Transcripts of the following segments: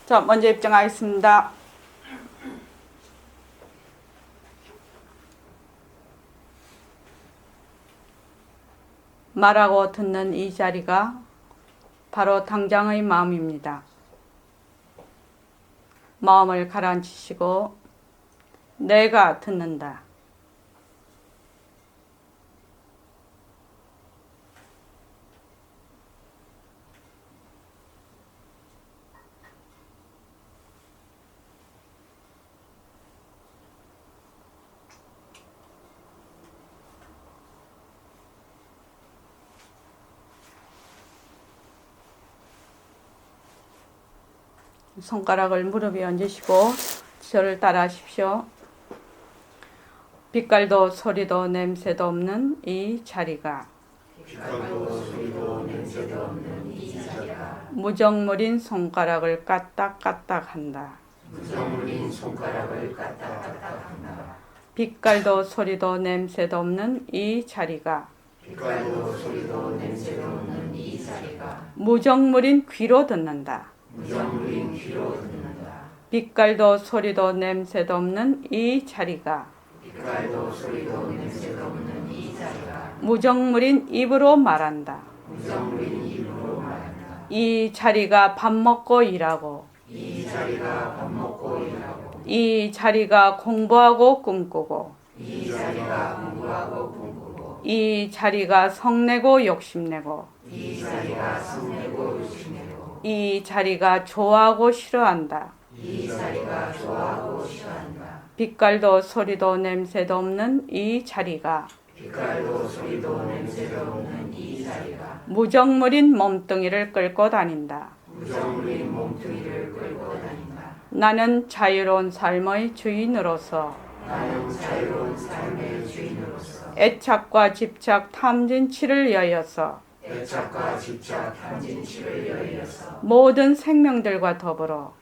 자, 먼저 입장하겠습니다. 말하고 듣는 이 자리가 바로 당장의 마음입니다. 마음을 가라앉히시고 내가 듣는다. 손가락을 무릎 위에 얹으시고 저를 따라 하십시오. 빛깔도 소리도 냄새도 없는 이 자리가 무정물인 손가락을 까딱까딱 한다. 빛깔도 소리도 냄새도 없는 이 자리가 무정물인 귀로 듣는다. 빛깔도 소리도 냄새도 없는 이 자리가 무정물인 입으로 말한다. 이 자리가 밥 먹고 일하고 이 자리가 공부하고 꿈꾸고 이 자리가 성내고 욕심내고 이 자리가 좋아하고 싫어한다. 빛깔도 소리도 냄새도 없는 이 자리가 무정물인 몸뚱이를 끌고 다닌다. 나는 자유로운 삶의 주인으로서 애착과 집착 탐진치를 여여서 모든 생명들과 더불어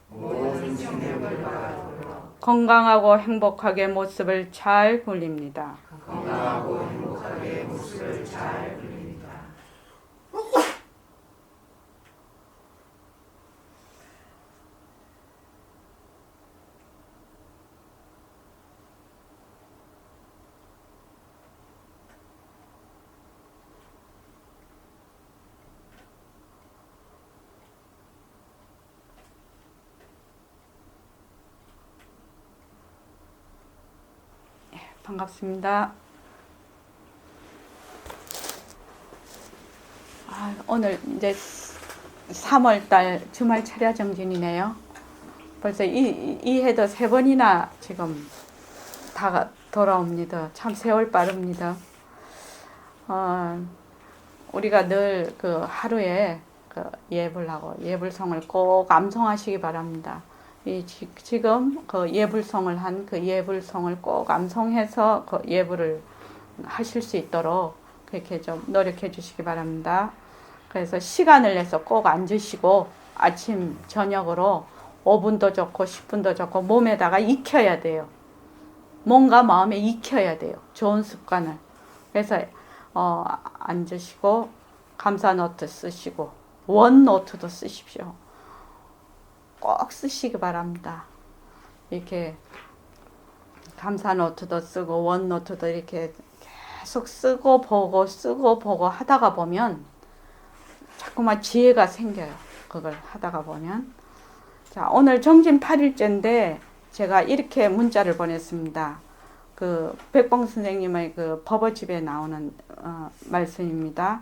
건강하고 행복하게 모습을 잘 굴립니다. 반갑습니다. 오늘 이제 3월달 주말 차례 정진이네요. 벌써 이 해도 3번이나 지금 다 돌아옵니다. 참 세월 빠릅니다. 우리가 늘 그 하루에 그 예불하고 예불성을 꼭 암송하시기 바랍니다. 지금 그 예불성을 한 그 예불성을 꼭 암송해서 그 예불을 하실 수 있도록 그렇게 좀 노력해 주시기 바랍니다. 그래서 시간을 내서 꼭 앉으시고 아침 저녁으로 5분도 좋고 10분도 좋고 몸에다가 익혀야 돼요. 몸과 마음에 익혀야 돼요. 좋은 습관을. 그래서 앉으시고 감사 노트 쓰시고 원 노트도 쓰십시오. 꼭 쓰시기 바랍니다. 이렇게 감사 노트도 쓰고 원 노트도 이렇게 계속 쓰고 보고 하다가 보면 자꾸만 지혜가 생겨요. 그걸 하다가 보면. 자, 오늘 정진 8일째인데 제가 이렇게 문자를 보냈습니다. 그 백봉 선생님의 그 법어집에 나오는 말씀입니다.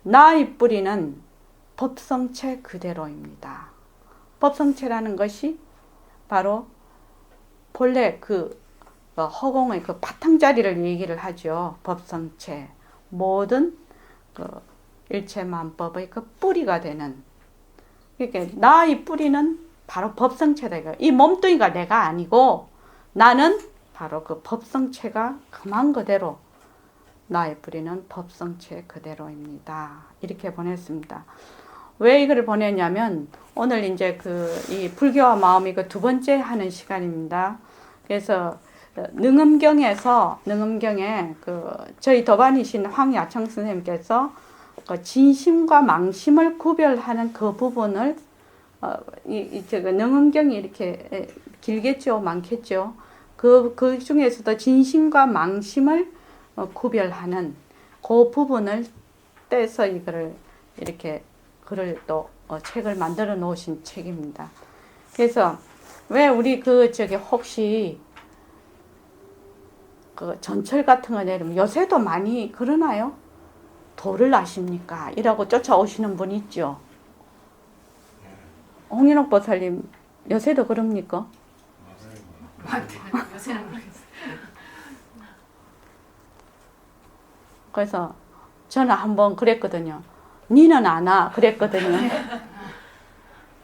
나의 뿌리는 법성체 그대로입니다. 법성체라는 것이 바로 본래 그 허공의 그 바탕자리를 얘기를 하죠. 법성체. 모든 그 일체만법의 그 뿌리가 되는. 그러니까 나의 뿌리는 바로 법성체다. 이 몸뚱이가 내가 아니고 나는 바로 그 법성체가 그만 그대로 나의 뿌리는 법성체 그대로입니다. 이렇게 보냈습니다. 왜 이걸 보냈냐면 오늘 이제 이 불교와 마음이 그 2번째 하는 시간입니다. 그래서 능음경에 저희 도반이신 황야청 선생님께서 그 진심과 망심을 구별하는 그 부분을 저거 능음경이 이렇게 길겠죠, 많겠죠. 그 중에서도 진심과 망심을 구별하는 그 부분을 떼서 이거를 이렇게 글을 또 책을 만들어 놓으신 책입니다. 그래서 왜 우리 혹시 그 전철 같은 거 내리면 요새도 많이 그러나요? 도를 아십니까? 이라고 쫓아오시는 분 있죠. 홍인옥 보살님 요새도 그럽니까? 요새는 모르겠어요. 그래서 저는 한번 그랬거든요. 니는 아나 그랬거든요.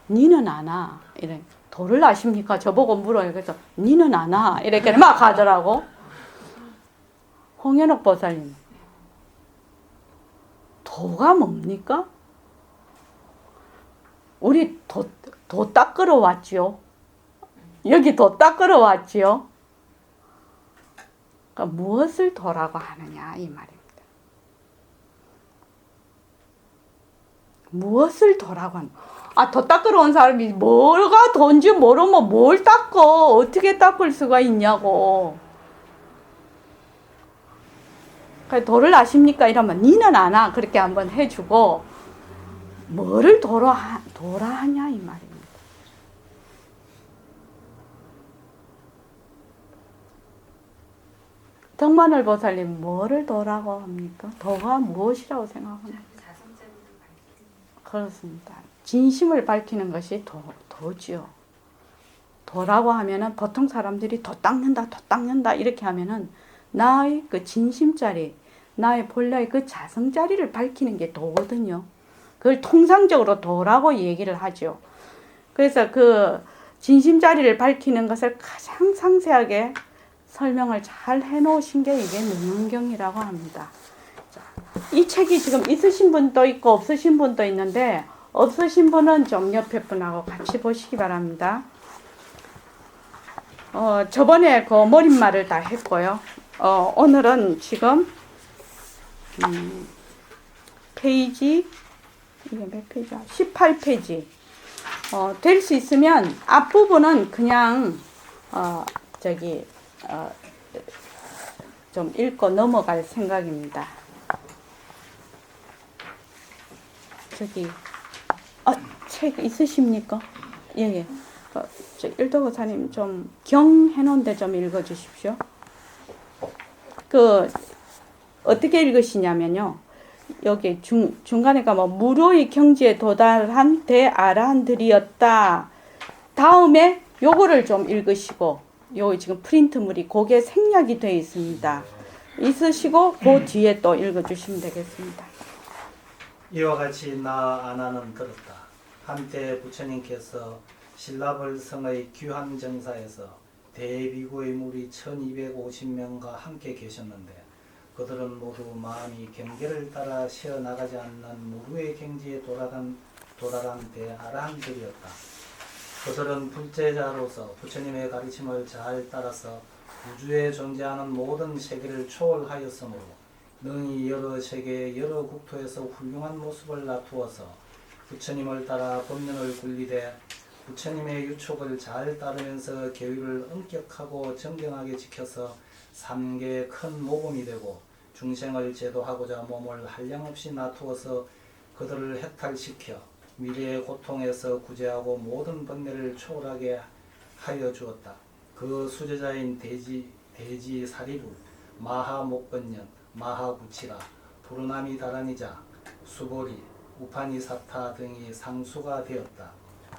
니는 아나 이래. 도를 아십니까? 저보고 물어요. 그래서 니는 아나 이렇게 막 하더라고. 홍인옥 보살님 도가 뭡니까? 우리 도 닦으러 왔지요. 여기 도 닦으러 왔지요. 그러니까 무엇을 도라고 하느냐 이 말입니다. 무엇을 도라고 하는? 도 닦으러 온 사람이 뭐가 돈지 모르면 뭘 닦어? 어떻게 닦을 수가 있냐고. 도를 아십니까? 이러면 니는 아나 그렇게 한번 해주고 뭐를 도라 하냐 이 말입니다. 덕만월 보살님 뭐를 도라고 합니까? 도가 무엇이라고 생각합니까? 그렇습니다. 진심을 밝히는 것이 도지요. 도라고 하면은 보통 사람들이 도 닦는다 이렇게 하면은 나의 그 진심자리, 나의 본래의 그 자성자리를 밝히는 게 도거든요. 그걸 통상적으로 도라고 얘기를 하죠. 그래서 그 진심자리를 밝히는 것을 가장 상세하게 설명을 잘 해놓으신 게 이게 능엄경이라고 합니다. 이 책이 지금 있으신 분도 있고 없으신 분도 있는데 없으신 분은 좀 옆에 분하고 같이 보시기 바랍니다. 저번에 그 머릿말을 다 했고요. 오늘은 지금 페이지 이게 몇 페이지야? 18페이지. 될 수 있으면 앞부분은 그냥 좀 읽고 넘어갈 생각입니다. 책 있으십니까? 예. 일도거사님 좀 경 해놓은데 좀 읽어주십시오. 어떻게 읽으시냐면요. 여기 중간에 가면 무료의 경지에 도달한 대아라한들이었다. 다음에 요거를 좀 읽으시고, 요 지금 프린트물이 그게 생략이 되어 있습니다. 있으시고 그 뒤에 또 읽어주시면 되겠습니다. 이와 같이 나 아나는 들었다. 한때 부처님께서 신라벌성의 규한정사에서 대비구의 무리 1250명과 함께 계셨는데 그들은 모두 마음이 경계를 따라 쉬어나가지 않는 무루의 경지에 도달한 대아라한들이었다. 그들은 불제자로서 부처님의 가르침을 잘 따라서 우주에 존재하는 모든 세계를 초월하였으므로 능히 여러 세계 여러 국토에서 훌륭한 모습을 나투어서 부처님을 따라 법륜을 굴리되 부처님의 유촉을 잘 따르면서 계율을 엄격하고 정경하게 지켜서 삼계의 큰 모범이 되고 중생을 제도하고자 몸을 한량없이 나투어서 그들을 해탈시켜 미래의 고통에서 구제하고 모든 번뇌를 초월하게 하여 주었다. 그 수제자인 대지 사리루, 마하목건년, 마하구치라, 부르나미 다라니자, 수보리, 우파니사타 등이 상수가 되었다.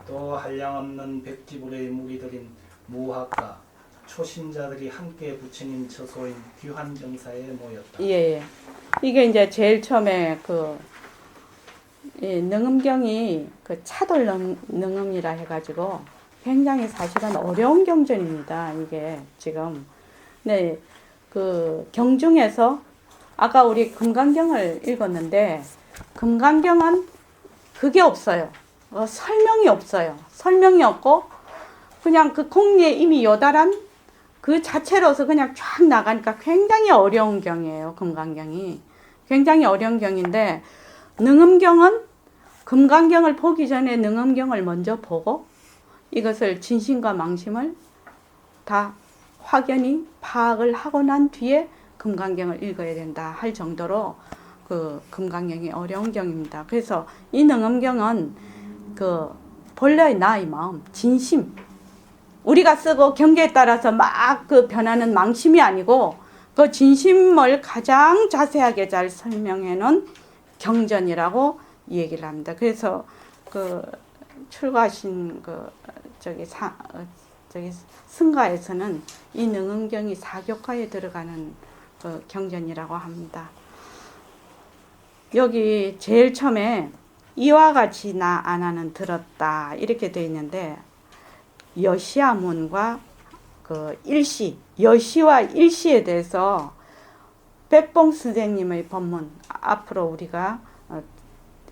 또 한량없는 백지불의 무리들인 무학과 초신자들이 함께 부처님 처소인 규한정사에 모였다. 예. 이게 이제 제일 처음에 능엄경이 차돌 능엄이라 해가지고 굉장히 사실은 어려운 경전입니다. 이게 지금. 네, 경중에서 아까 우리 금강경을 읽었는데 금강경은 그게 없어요. 설명이 없어요. 설명이 없고 그냥 그 공리에 이미 요달한 그 자체로서 그냥 쫙 나가니까 굉장히 어려운 경이에요. 금강경이. 굉장히 어려운 경인데 능엄경은 금강경을 보기 전에 능엄경을 먼저 보고 이것을 진심과 망심을 다 확연히 파악을 하고 난 뒤에 금강경을 읽어야 된다 할 정도로 그 금강경이 어려운 경입니다. 그래서 이 능엄경은 그 본래의 나의 마음, 진심, 우리가 쓰고 경계에 따라서 막 그 변하는 망심이 아니고 그 진심을 가장 자세하게 잘 설명해 놓은 경전이라고 얘기를 합니다. 그래서 그 출가하신 저기 승가에서는 이 능엄경이 사교과에 들어가는 그 경전이라고 합니다. 여기 제일 처음에 이와 같이 나 아나는 들었다 이렇게 되어 있는데 여시아문과 그 일시, 여시와 일시에 대해서 백봉 선생님의 법문 앞으로 우리가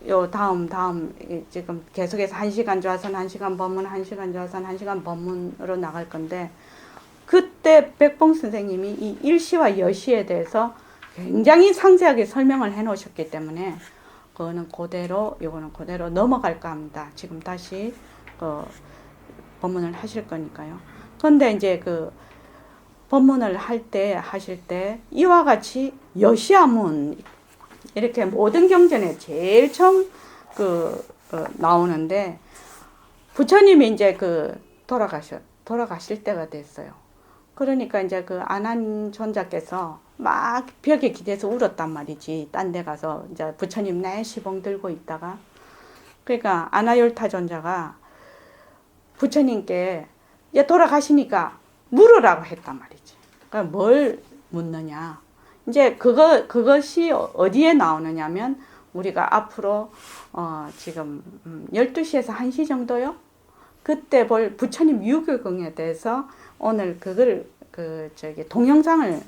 요 다음 지금 계속해서 1시간 좌선 1시간 법문 1시간 좌선 1시간 법문으로 나갈 건데 그때 백봉 선생님이 이 일시와 여시에 대해서 굉장히 상세하게 설명을 해 놓으셨기 때문에 그거는 그대로 요거는 그대로 넘어갈까 합니다. 지금 다시 법문을 하실 거니까요. 그런데 이제 그 법문을 하실 때 이와 같이 여시아문 이렇게 모든 경전에 제일 처음 나오는데 부처님이 이제 돌아가실 때가 됐어요. 그러니까 이제 그 아난 존자께서 막 벽에 기대서 울었단 말이지. 딴 데 가서 이제 부처님 내 시봉 들고 있다가 그러니까 아나열타 존자가 부처님께 이제 돌아가시니까 물으라고 했단 말이지. 그러니까 뭘 묻느냐. 이제 그것이 어디에 나오느냐면 우리가 앞으로 지금 12시에서 1시 정도요. 그때 볼 부처님 유교경에 대해서 오늘 그걸 동영상을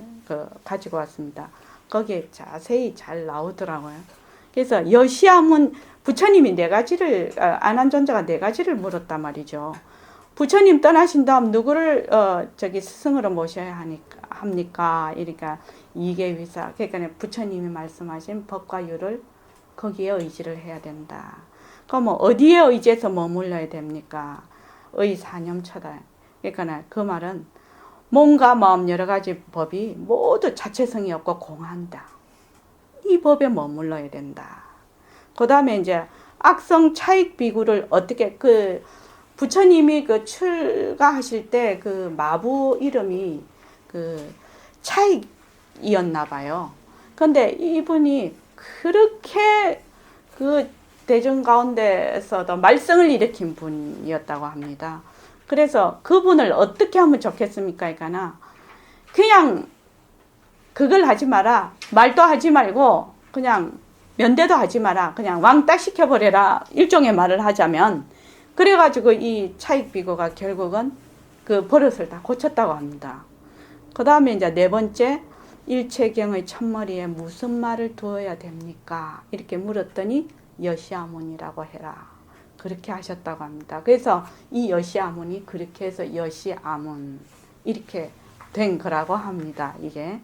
가지고 왔습니다. 거기에 자세히 잘 나오더라고요. 그래서 여시아문 부처님이 아난존자가 4가지를 물었단 말이죠. 부처님 떠나신 다음 누구를 스승으로 모셔야 합니까? 이러니까 이계위사. 그러니까 부처님이 말씀하신 법과 유를 거기에 의지를 해야 된다. 그럼 어디에 의지해서 머물러야 됩니까? 의사념처다. 그러니까 그 말은 몸과 마음 여러 가지 법이 모두 자체성이 없고 공한다. 이 법에 머물러야 된다. 그 다음에 이제 악성 차익 비구를 어떻게 부처님이 출가하실 때 그 마부 이름이 차익이었나 봐요. 근데 이분이 그렇게 대중 가운데서도 말썽을 일으킨 분이었다고 합니다. 그래서 그분을 어떻게 하면 좋겠습니까? 그냥 그걸 하지 마라. 말도 하지 말고 그냥 면대도 하지 마라. 그냥 왕따 시켜버려라. 일종의 말을 하자면 그래가지고 이 차익 비구가 결국은 그 버릇을 다 고쳤다고 합니다. 그 다음에 이제 4번째 일체경의 첫머리에 무슨 말을 두어야 됩니까? 이렇게 물었더니 여시아문이라고 해라. 그렇게 하셨다고 합니다. 그래서 이 여시아문이 그렇게 해서 여시아문 이렇게 된 거라고 합니다. 이게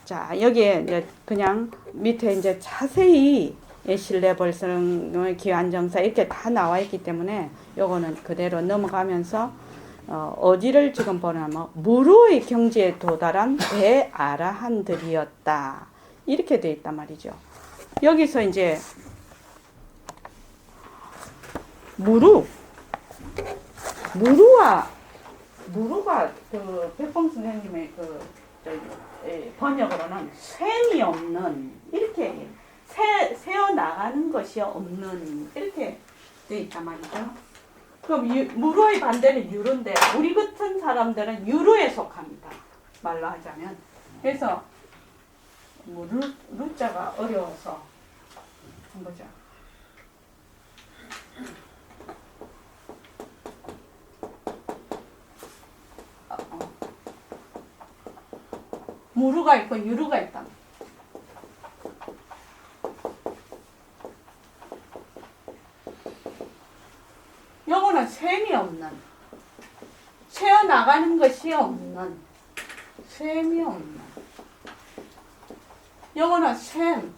자 여기에 이제 그냥 밑에 이제 자세히 신뢰벌성 기완정사 이렇게 다 나와 있기 때문에 요거는 그대로 넘어가면서 어디를 지금 보냐면 무루의 경지에 도달한 대아라한들이었다 이렇게 돼 있단 말이죠. 여기서 이제 무루가 백봉 선생님의 번역으로는 쇠이 없는 이렇게 새어 나가는 것이 없는 이렇게 돼 있단 말이죠. 그럼 무루의 반대는 유루인데 우리 같은 사람들은 유루에 속합니다. 말로 하자면. 그래서 루자가 어려워서 한번 보자. 무루가 있고 유루가 있다. 요거는 셈이 없는, 새어나가는 것이 없는, 셈이 없는. 요거는 셈이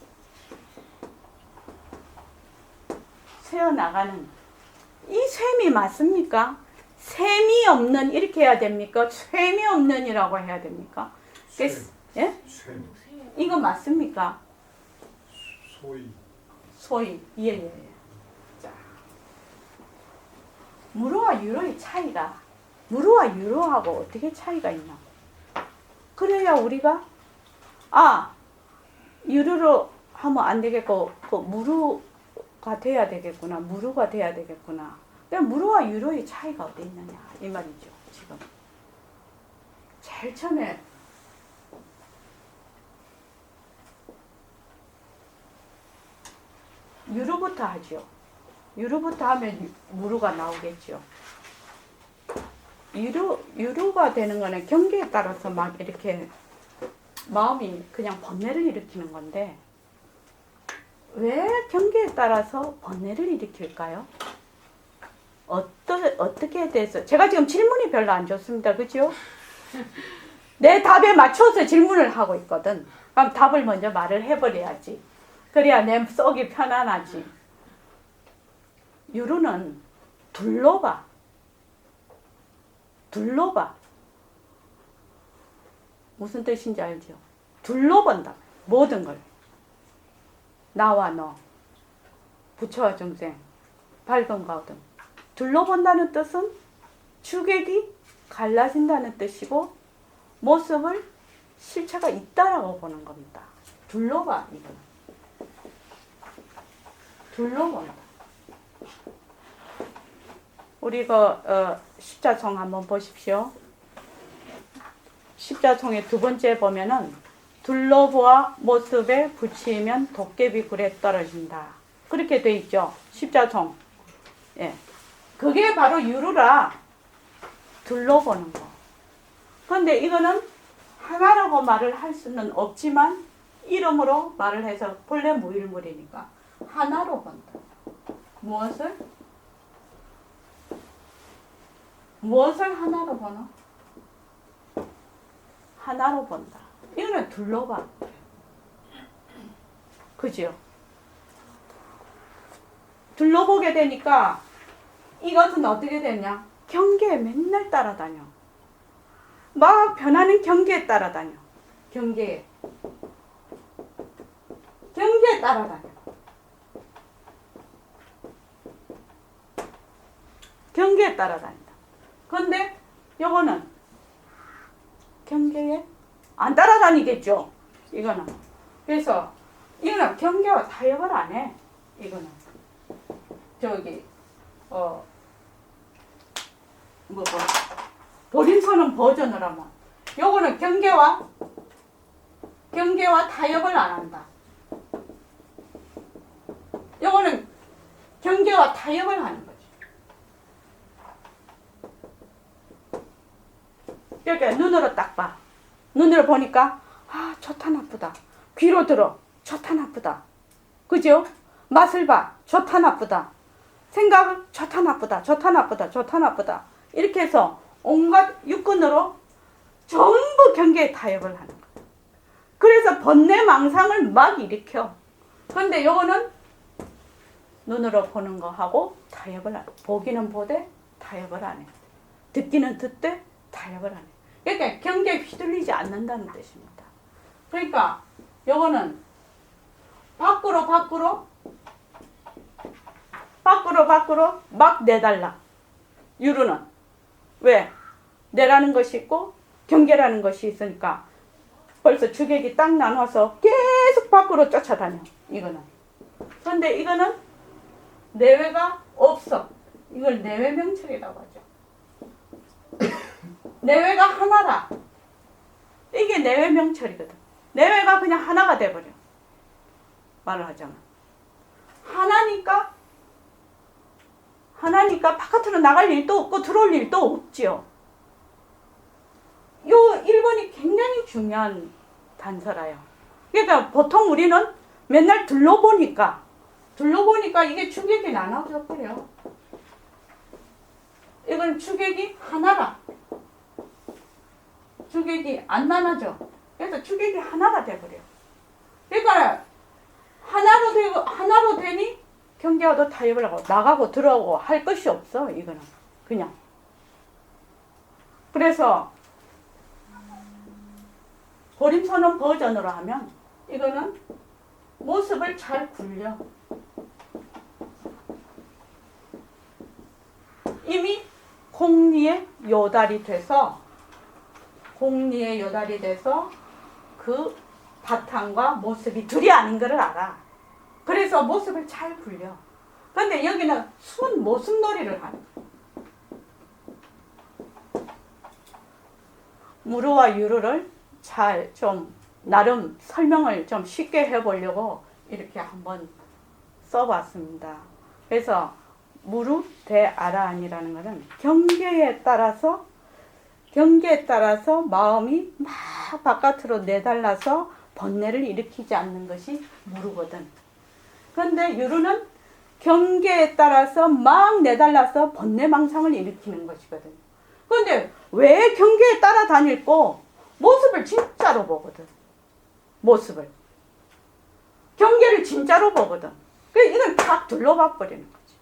새어나가는 이 셈이 맞습니까? 셈이 없는 이렇게 해야 됩니까? 셈이 없는이라고 해야 됩니까? 셈. 예? 셈. 이거 맞습니까? 소위. 소위 예. 자, 무료와 유료의 차이가 무료와 유료하고 어떻게 차이가 있나? 그래야 우리가 유료로 하면 안 되겠고 그 무료가 돼야 되겠구나. 무료가 돼야 되겠구나. 그냥 무료와 유료의 차이가 어디 있느냐 이 말이죠. 지금 제일 처음에 유료부터 하죠. 유료부터 하면 무료가 나오겠죠. 유료가 되는 거는 경계에 따라서 막 이렇게 마음이 그냥 번뇌를 일으키는 건데 왜 경계에 따라서 번뇌를 일으킬까요? 어떻게 돼서 제가 지금 질문이 별로 안 좋습니다. 그죠? 내 답에 맞춰서 질문을 하고 있거든. 그럼 답을 먼저 말을 해버려야지. 그래야 내 속이 편안하지. 유료는 둘러봐. 무슨 뜻인지 알죠? 둘러본다. 모든 걸. 나와 너, 부처와众生, 밝음과 어둠. 둘러본다는 뜻은 주객이 갈라진다는 뜻이고 모습을 실체가 있다라고 보는 겁니다. 둘러봐 이거는. 둘러본다. 우리 십자총 한번 보십시오. 십자총의 두 번째 보면은 둘러보아 모습에 붙이면 도깨비 굴에 떨어진다. 그렇게 돼 있죠. 십자총. 예. 그게 바로 유루라. 둘러보는 거. 그런데 이거는 하나라고 말을 할 수는 없지만 이름으로 말을 해서 본래 무일물이니까 하나로 본다. 무엇을 하나로 보나? 하나로 본다. 이거는 둘러봐. 그죠? 둘러보게 되니까 이것은 어떻게 되냐? 경계에 맨날 따라다녀. 막 변하는 경계에 따라다녀. 경계에 따라다녀. 경계에 따라다닌다. 그런데 요거는 경계에 안 따라다니겠죠. 이거는. 그래서 이거는 경계와 타협을 안 해. 이거는 보림서는 버전을 하면 요거는 경계와 타협을 안 한다. 요거는 경계와 타협을 하는 거지. 그러니까 눈으로 딱 봐. 눈으로 보니까 좋다 나쁘다. 귀로 들어. 좋다 나쁘다. 그죠? 맛을 봐. 좋다 나쁘다. 생각을 좋다 나쁘다. 좋다 나쁘다. 좋다 나쁘다. 이렇게 해서 온갖 육근으로 전부 경계에 타협을 하는 거야. 그래서 번뇌망상을 막 일으켜. 그런데 요거는 눈으로 보는 거하고 타협을 안 해. 보기는 보되 타협을 안 해. 듣기는 듣되 타협을 안 해. 그러니까 경계에 휘둘리지 않는다는 뜻입니다. 그러니까 요거는 밖으로 막 내달라. 유루는 왜? 내라는 것이 있고 경계라는 것이 있으니까 벌써 주객이 딱 나눠서 계속 밖으로 쫓아다녀. 이거는. 그런데 이거는 내외가 없어. 이걸 내외명철이라고 하죠. 내외가 하나라. 이게 내외명철이거든. 내외가 그냥 하나가 돼버려. 말을 하자면. 하나니까 바깥으로 나갈 일도 없고 들어올 일도 없지요. 요 1번이 굉장히 중요한 단서라요. 그러니까 보통 우리는 맨날 둘러보니까 이게 주객이 나눠져 버려. 이건 주객이 하나라. 주객이 안 나눠져. 그래서 주객이 하나가 돼버려. 그러니까 하나로 되니 경계와도 타협을 하고 나가고 들어오고 할 것이 없어. 이거는 그냥. 그래서 고림선언 버전으로 하면 이거는 모습을 잘 굴려. 이미 공리의 요달이 돼서 그 바탕과 모습이 둘이 아닌 것을 알아. 그래서 모습을 잘 굴려. 근데 여기는 숨은 모습놀이를 하는 거야. 무르와 유르를 잘 좀 나름 설명을 좀 쉽게 해보려고 이렇게 한번 써봤습니다. 그래서 무르 대 아라한이라는 것은 경계에 따라서 마음이 막 바깥으로 내달라서 번뇌를 일으키지 않는 것이 무르거든. 그런데 유르는 경계에 따라서 막 내달라서 번뇌망상을 일으키는 것이거든. 그런데 왜 경계에 따라다닐고 모습을 진짜로 보거든. 모습을. 경계를 진짜로 보거든. 그래서 이건 딱 둘러봐 버리는 거지.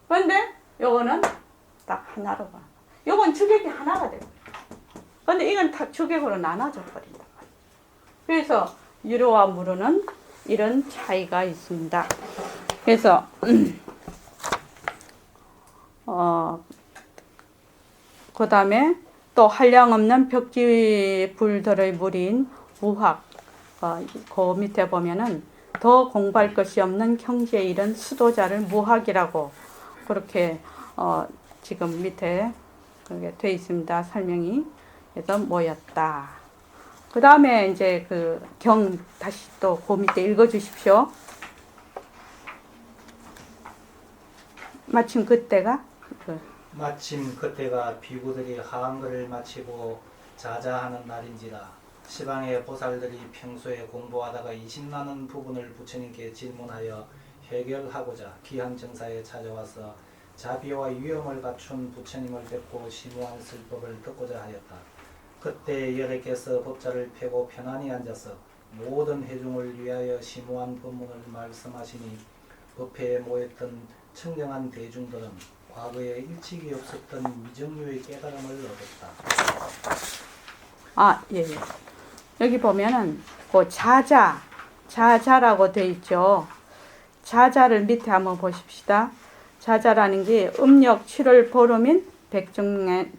그런데 요거는 딱 하나로 봐. 요건 주객이 하나가 되고. 그런데 이건 다 주객으로 나눠져 버린다. 그래서 유르와 무르는 이런 차이가 있습니다. 그래서 그 다음에 또 한량없는 벽지불들의 물인 우학, 그 밑에 보면은 더 공부할 것이 없는 경지에 이른 수도자를 무학이라고 그렇게 지금 밑에 그게 돼 있습니다. 설명이. 그래서 모였다. 그 다음에 이제 그 경 다시 또 그 밑에 읽어 주십시오. 마침 그때가 마침 그때가 비구들이 하한글을 마치고 자자하는 날인지라 시방의 보살들이 평소에 공부하다가 이심나는 부분을 부처님께 질문하여 해결하고자 기한정사에 찾아와서 자비와 위엄을 갖춘 부처님을 뵙고 심오한 설법을 듣고자 하였다. 그때 여래께서 법자를 펴고 편안히 앉아서 모든 회중을 위하여 심오한 법문을 말씀하시니 법회에 모였던 청정한 대중들은 과거에 일찍이 없었던 미정류의 깨달음을 얻었다. 예. 여기 보면은 그 자자라고 돼 있죠. 자자를 밑에 한번 보십시다. 자자라는 게 음력 7월 보름인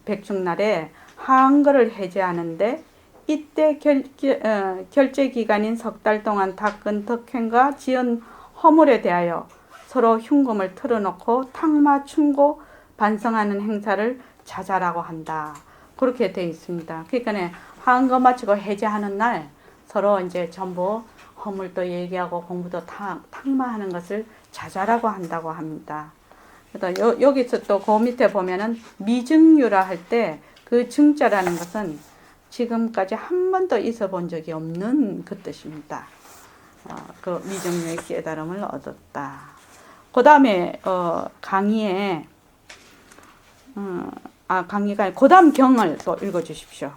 백중날에 한글을 해제하는데 이때 결제 기간인 석 달 동안 닦은 덕행과 지은 허물에 대하여 서로 흉금을 틀어놓고 탕마 충고 반성하는 행사를 자자라고 한다. 그렇게 되어 있습니다. 그러니까 한거 마치고 해제하는 날 서로 이제 전부 허물도 얘기하고 공부도 탕마하는 것을 자자라고 한다고 합니다. 그래서 여기서 또 그 밑에 보면은 미증유라 할 때 그 증자라는 것은 지금까지 한 번도 있어 본 적이 없는 그 뜻입니다. 그 미증유의 깨달음을 얻었다. 그 다음에 강의에 강의가 그 다음 경을 또 읽어 주십시오.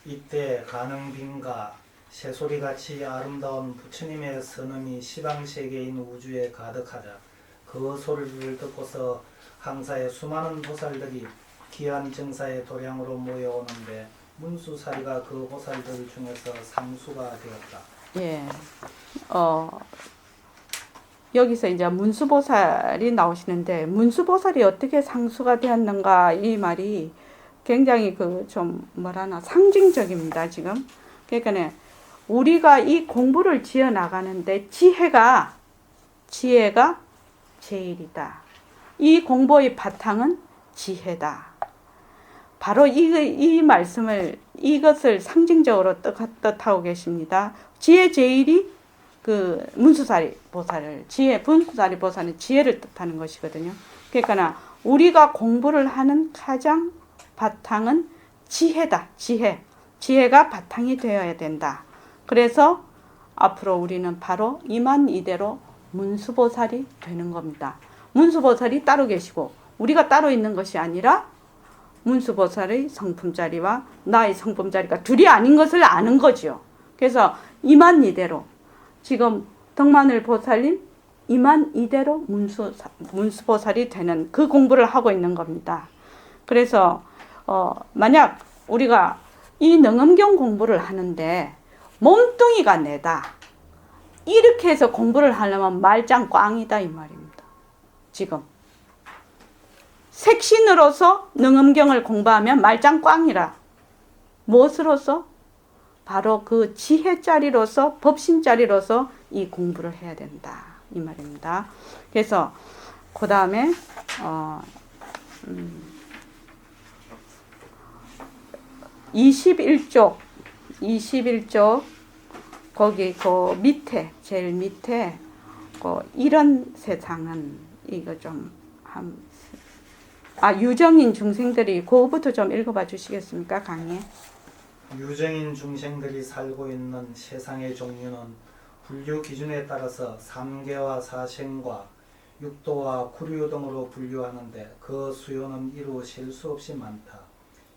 이때 가능빈가 새소리같이 아름다운 부처님의 선음이 시방세계인 우주에 가득하자 그 소리를 듣고서 항사의 수많은 보살들이 기한 정사의 도량으로 모여오는데 문수사리가 그 보살들 중에서 상수가 되었다. 예. 여기서 이제 문수보살이 나오시는데 문수보살이 어떻게 상수가 되었는가 이 말이 굉장히 상징적입니다. 지금. 그러니까 우리가 이 공부를 지어 나가는데 지혜가 제일이다. 이 공부의 바탕은 지혜다. 바로 이 말씀을 이것을 상징적으로 뜻하고 계십니다. 지혜 제일이 그 문수사리 보살을 문수사리 보살은 지혜를 뜻하는 것이거든요. 그러니까 우리가 공부를 하는 가장 바탕은 지혜다. 지혜가 바탕이 되어야 된다. 그래서 앞으로 우리는 바로 이만 이대로 문수보살이 되는 겁니다. 문수보살이 따로 계시고 우리가 따로 있는 것이 아니라 문수보살의 성품자리와 나의 성품자리가 둘이 아닌 것을 아는 거죠. 그래서 이만 이대로 지금 덕마늘 보살님 이만 이대로 문수보살이 되는 그 공부를 하고 있는 겁니다. 그래서 만약 우리가 이 능엄경 공부를 하는데 몸뚱이가 내다 이렇게 해서 공부를 하려면 말짱 꽝이다 이 말입니다. 지금 색신으로서 능엄경을 공부하면 말짱 꽝이라. 무엇으로서? 바로 그 지혜짜리로서 법신짜리로서 이 공부를 해야 된다 이 말입니다. 그래서 그 다음에 21쪽 거기 그 밑에 제일 밑에 그 이런 세상은 이거 좀 유정인 중생들이 그거부터 좀 읽어봐 주시겠습니까? 강의. 유정인 중생들이 살고 있는 세상의 종류는 분류 기준에 따라서 삼계와 사생과 육도와 구류 등으로 분류하는데 그 수요는 이루 셀 수 없이 많다.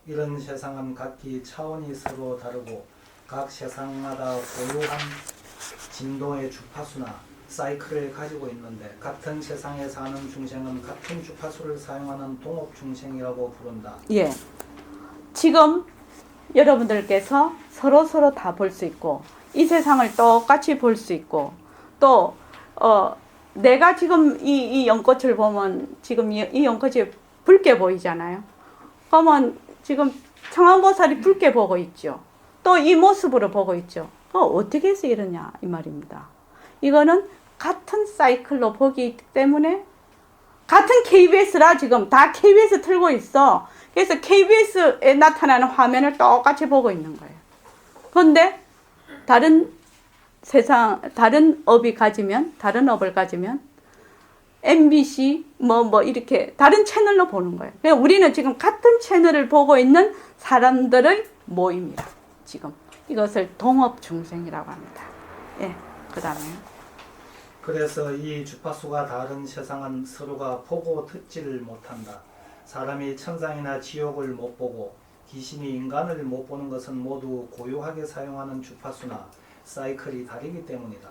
이런 세상은 각기 차원이 서로 다르고 각 세상마다 고유한 진동의 주파수나 사이클을 가지고 있는데 같은 세상에 사는 중생은 같은 주파수를 사용하는 동업 중생이라고 부른다. 예. 지금 여러분들께서 서로 다 볼 수 있고 이 세상을 똑같이 볼 수 있고 또 내가 지금 이 연꽃을 보면 지금 이 연꽃이 붉게 보이잖아요. 그러면 지금 청암보살이 붉게 보고 있죠. 또 이 모습으로 보고 있죠. 어떻게 해서 이러냐 이 말입니다. 이거는 같은 사이클로 보기 때문에 같은 KBS라 지금 다 KBS 틀고 있어. 그래서 KBS에 나타나는 화면을 똑같이 보고 있는 거예요. 그런데 다른 업을 가지면 MBC 이렇게 다른 채널로 보는 거예요. 그래서 우리는 지금 같은 채널을 보고 있는 사람들의 모임이라 지금 이것을 동업중생이라고 합니다. 예, 그 다음에 그래서 이 주파수가 다른 세상은 서로가 보고 듣지를 못한다. 사람이 천상이나 지옥을 못 보고 귀신이 인간을 못 보는 것은 모두 고유하게 사용하는 주파수나 사이클이 다르기 때문이다.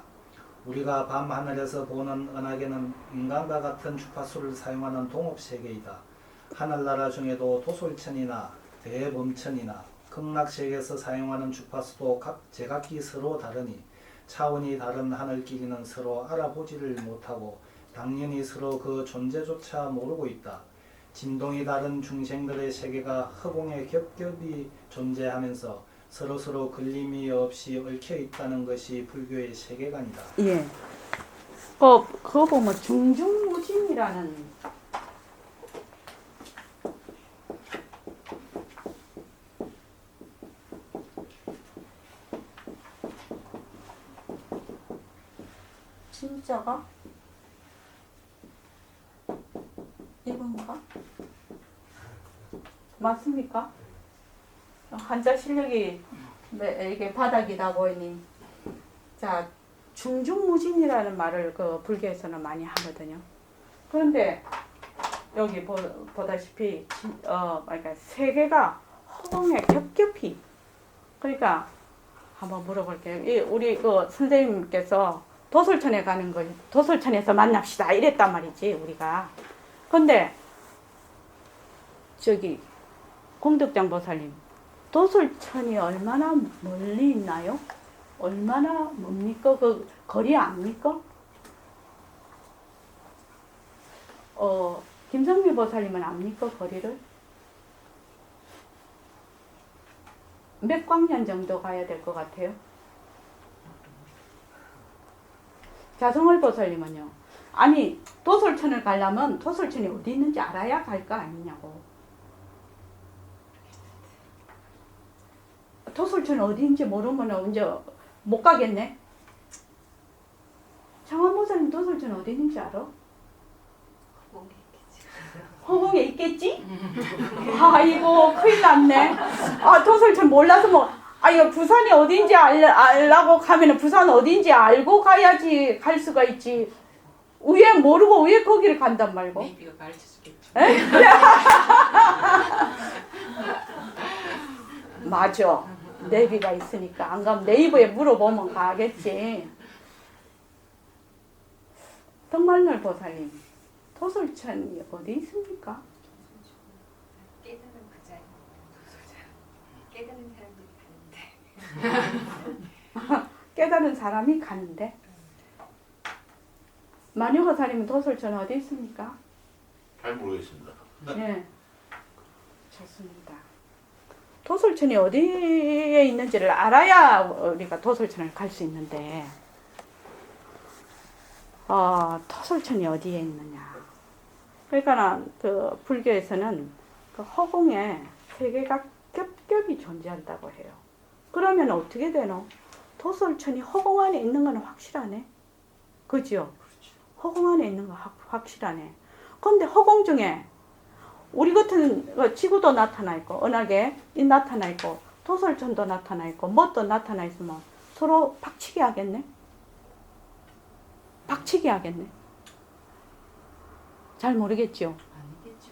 우리가 밤하늘에서 보는 은하계는 인간과 같은 주파수를 사용하는 동업세계이다. 하늘나라 중에도 도솔천이나 대범천이나 극락세계에서 사용하는 주파수도 각 제각기 서로 다르니 차원이 다른 하늘끼리는 서로 알아보지를 못하고 당연히 서로 그 존재조차 모르고 있다. 진동이 다른 중생들의 세계가 허공에 겹겹이 존재하면서 서로 걸림이 없이 얽혀 있다는 것이 불교의 세계관이다. 예. 그거 보면 중중무진이라는 진짜가 이건가? 맞습니까? 한자 실력이 이게 바닥이다 보이니 자 중중무진이라는 말을 그 불교에서는 많이 하거든요. 그런데 여기 보다시피 그러니까 세계가 허공에 겹겹이 그러니까 한번 물어볼게요. 우리 그 선생님께서 도솔천에 가는 거 도솔천에서 만납시다 이랬단 말이지 우리가. 근데 저기 공덕장 보살님 도솔천이 얼마나 멀리 있나요? 얼마나 뭡니까? 그 거리 압니까? 김성미 보살님은 압니까? 거리를? 몇 광년 정도 가야 될 것 같아요? 자성월 보살님은요? 아니 도솔천을 가려면 도솔천이 어디 있는지 알아야 갈 거 아니냐고. 도솔천 어디인지 모르면 이제 못 가겠네. 장원보살님 도솔천 어디 있는지 알아? 허공에 있겠지? 아이고 큰일 났네. 도솔천 몰라서 이거 부산이 어딘지 알라고 가면은 부산 어딘지 알고 가야지 갈 수가 있지. 왜 모르고 왜 거기를 간단 말고? 네이비가 가르쳐주겠죠. 맞아. 네이비가 있으니까 안 가면 네이버에 물어보면 가겠지. 덕만열 보살님, 도솔천이 어디 있습니까? 깨달은 그 자리. 깨달은 사람들이 가는데. 깨달은 사람이 가는데 마녀보살님은 도솔천 어디 있습니까? 잘 모르겠습니다. 네, 좋습니다. 도솔천이 어디에 있는지를 알아야 우리가 도솔천을 갈 수 있는데 도솔천이 어디에 있느냐. 그러니까 그 불교에서는 그 허공에 세계가 겹겹이 존재한다고 해요. 그러면 어떻게 되노? 도솔천이 허공 안에 있는 건 확실하네. 그죠? 허공 안에 있는 거 확실하네. 그런데 허공 중에 우리 같은 지구도 나타나 있고 은하계 나타나 있고 도솔천도 나타나 있고 뭣도 나타나 있으면 서로 박치기 하겠네. 박치기 하겠네. 잘 모르겠죠. 아니겠죠.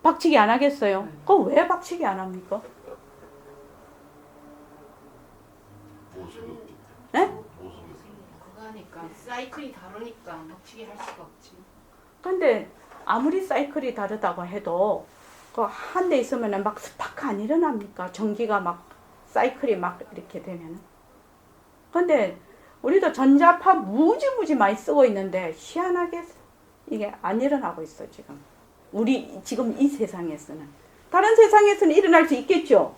박치기 안 하겠어요. 그럼 왜 박치기 안 합니까? 모습이 없기 네? 때문에. 모습이 없기 때문에. 그거 하니까 사이클이 다르니까 박치기 할 수가 없지. 근데 아무리 사이클이 다르다고 해도 그 한 대 있으면 막 스파크 안 일어납니까? 전기가 막 사이클이 막 이렇게 되면은. 근데 우리도 전자파 무지무지 많이 쓰고 있는데 희한하게 이게 안 일어나고 있어 지금. 우리 지금 이 세상에서는. 다른 세상에서는 일어날 수 있겠죠.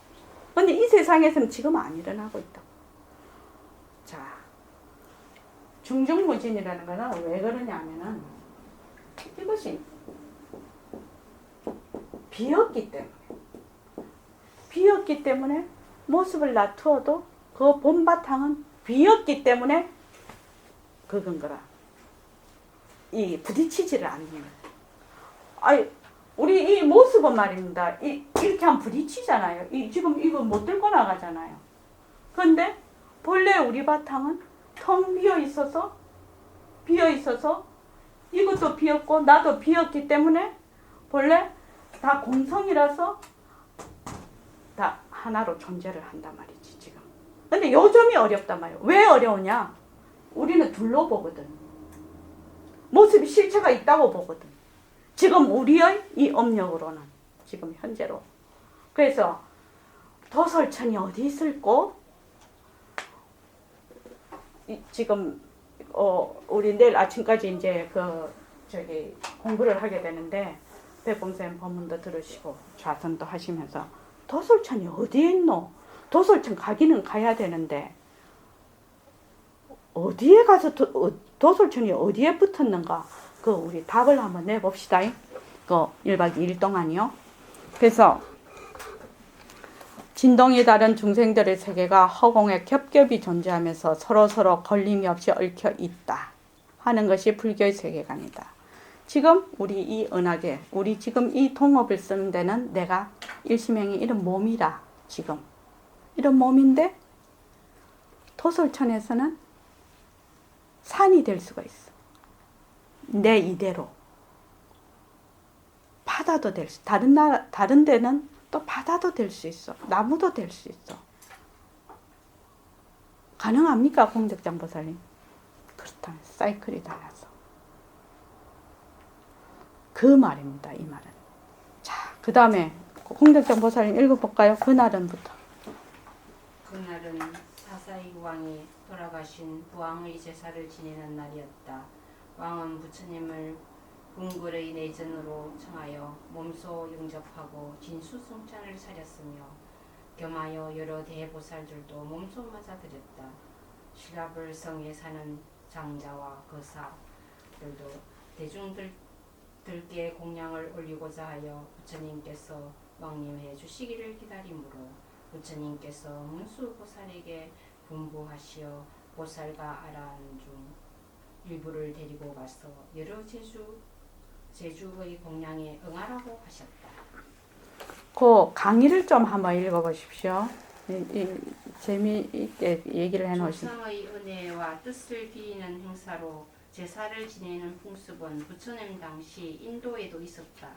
근데 이 세상에서는 지금 안 일어나고 있다. 자, 중중무진이라는 거는 왜 그러냐면은 이것이 비었기 때문에 모습을 놔두어도 그 본바탕은 비었기 때문에 그건 거라. 이 부딪히지를 않는 거야. 아니, 우리 이 모습은 말입니다. 이렇게 하면 부딪히잖아요. 지금 이거 못 들고 나가잖아요. 그런데 본래 우리 바탕은 텅 비어 있어서 이것도 비었고 나도 비었기 때문에 본래 다 공성이라서 다 하나로 존재를 한단 말이지 지금. 근데 요점이 어렵단 말이에요. 왜 어려우냐? 우리는 둘로 보거든. 모습이 실체가 있다고 보거든. 지금 우리의 이 업력으로는 지금 현재로. 그래서 도솔천이 어디 있을꼬? 지금 우리 내일 아침까지 이제 공부를 하게 되는데 백범쌤 법문도 들으시고 좌선도 하시면서 도솔천이 어디에 있노? 도솔천 가기는 가야 되는데 어디에 가서 도솔천이 어디에 붙었는가? 그 우리 답을 한번 내봅시다. 그 1박 2일 동안이요. 그래서 진동이 다른 중생들의 세계가 허공에 겹겹이 존재하면서 서로서로 걸림이 없이 얽혀 있다 하는 것이 불교의 세계관이다. 지금 우리 이 은하계, 우리 지금 이 동업을 쓰는 데는 내가 일심행이 이런 몸이라 지금 이런 몸인데 도솔천에서는 산이 될 수가 있어. 내 이대로 바다도 될 수, 다른 데는 또 바다도 될 수 있어. 나무도 될 수 있어. 가능합니까, 공덕장 보살님? 그렇다면 사이클이 달라서. 그 말입니다, 이 말은. 자, 그 다음에 공덕장 보살님 읽어볼까요? 그날은부터. 그날은 사사이 왕이 돌아가신 부왕의 제사를 지내는 날이었다. 왕은 부처님을 궁굴의 내전으로 청하여 몸소 영접하고 진수성찬을 차렸으며 겸하여 여러 대보살들도 몸소 맞아들였다. 신라불성에 사는 장자와 거사들도 대중들께 공양을 올리고자 하여 부처님께서 왕림해 주시기를 기다리므로 부처님께서 문수보살에게 분부하시어 보살과 아라한 중 일부를 데리고 가서 여러 제주의 공양에 응하라고 하셨다. 그 강의를 좀 한번 읽어보십시오. 재미있게 얘기를 해놓으신. 조상의 은혜와 뜻을 비는 행사로 제사를 지내는 풍습은 부처님 당시 인도에도 있었다.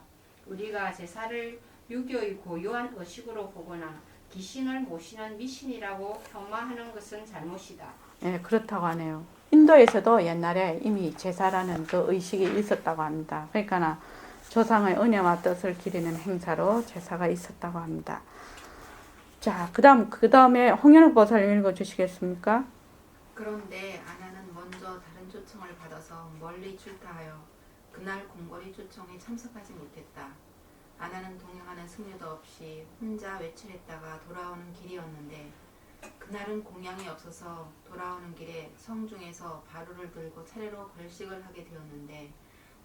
우리가 제사를 유교의 고유한 의식으로 보거나 귀신을 모시는 미신이라고 폄하하는 것은 잘못이다. 네, 그렇다고 하네요. 인도에서도 옛날에 이미 제사라는 그 의식이 있었다고 합니다. 그러니까 조상의 은혜와 뜻을 기리는 행사로 제사가 있었다고 합니다. 자, 그 다음에 홍현욱 보살님 읽어주시겠습니까? 그런데 아나는 먼저 다른 초청을 받아서 멀리 출타하여 그날 공거리 초청에 참석하지 못했다. 아나는 동행하는 승려도 없이 혼자 외출했다가 돌아오는 길이었는데 그날은 공양이 없어서 돌아오는 길에 성중에서 바루를 들고 차례로 걸식을 하게 되었는데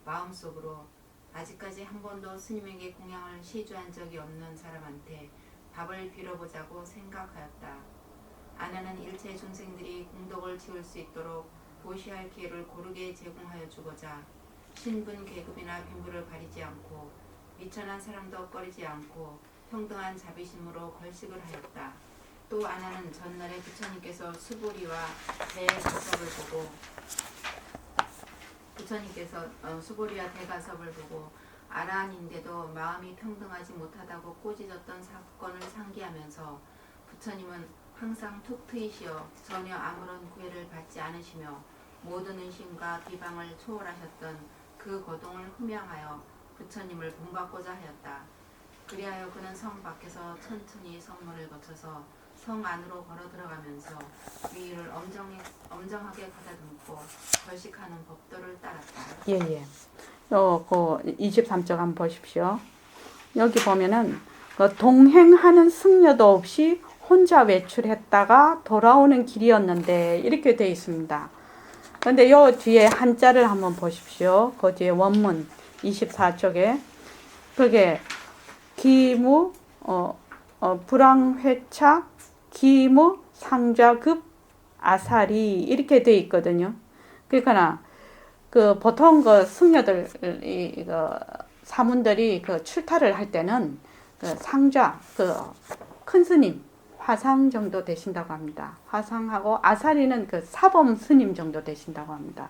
마음속으로 아직까지 한 번도 스님에게 공양을 시주한 적이 없는 사람한테 밥을 빌어보자고 생각하였다. 아나는 일체 중생들이 공덕을 지을 수 있도록 보시할 기회를 고르게 제공하여 주고자 신분 계급이나 빈부를 가리지 않고 미천한 사람도 꺼리지 않고 평등한 자비심으로 걸식을 하였다. 또 아나는 전날에 부처님께서 수보리와 대가섭을 보고 수보리와 대가섭을 보고 아라한인데도 마음이 평등하지 못하다고 꼬지졌던 사건을 상기하면서 부처님은 항상 툭 트이시어 전혀 아무런 구애를 받지 않으시며 모든 의심과 비방을 초월하셨던 그 거동을 흠양하여 부처님을 본받고자 하였다. 그리하여 그는 성 밖에서 천천히 성문을 거쳐서 성 안으로 걸어 들어가면서 위를 엄정하게 가다듬고 걸식하는 법도를 따랐다. 예. 그 23쪽 한번 보십시오. 여기 보면은 그 동행하는 승려도 없이 혼자 외출했다가 돌아오는 길이었는데 이렇게 되어 있습니다. 그런데 요 뒤에 한자를 한번 보십시오. 그 뒤에 원문 24쪽에 그게 기무 불황회차 기무 상좌급 아사리 이렇게 되어 있거든요. 그러니까 그 보통 그 승려들 그 사문들이 그 출타를 할 때는 그 상좌 그 큰 스님 화상 정도 되신다고 합니다. 화상하고 아사리는 그 사범 스님 정도 되신다고 합니다.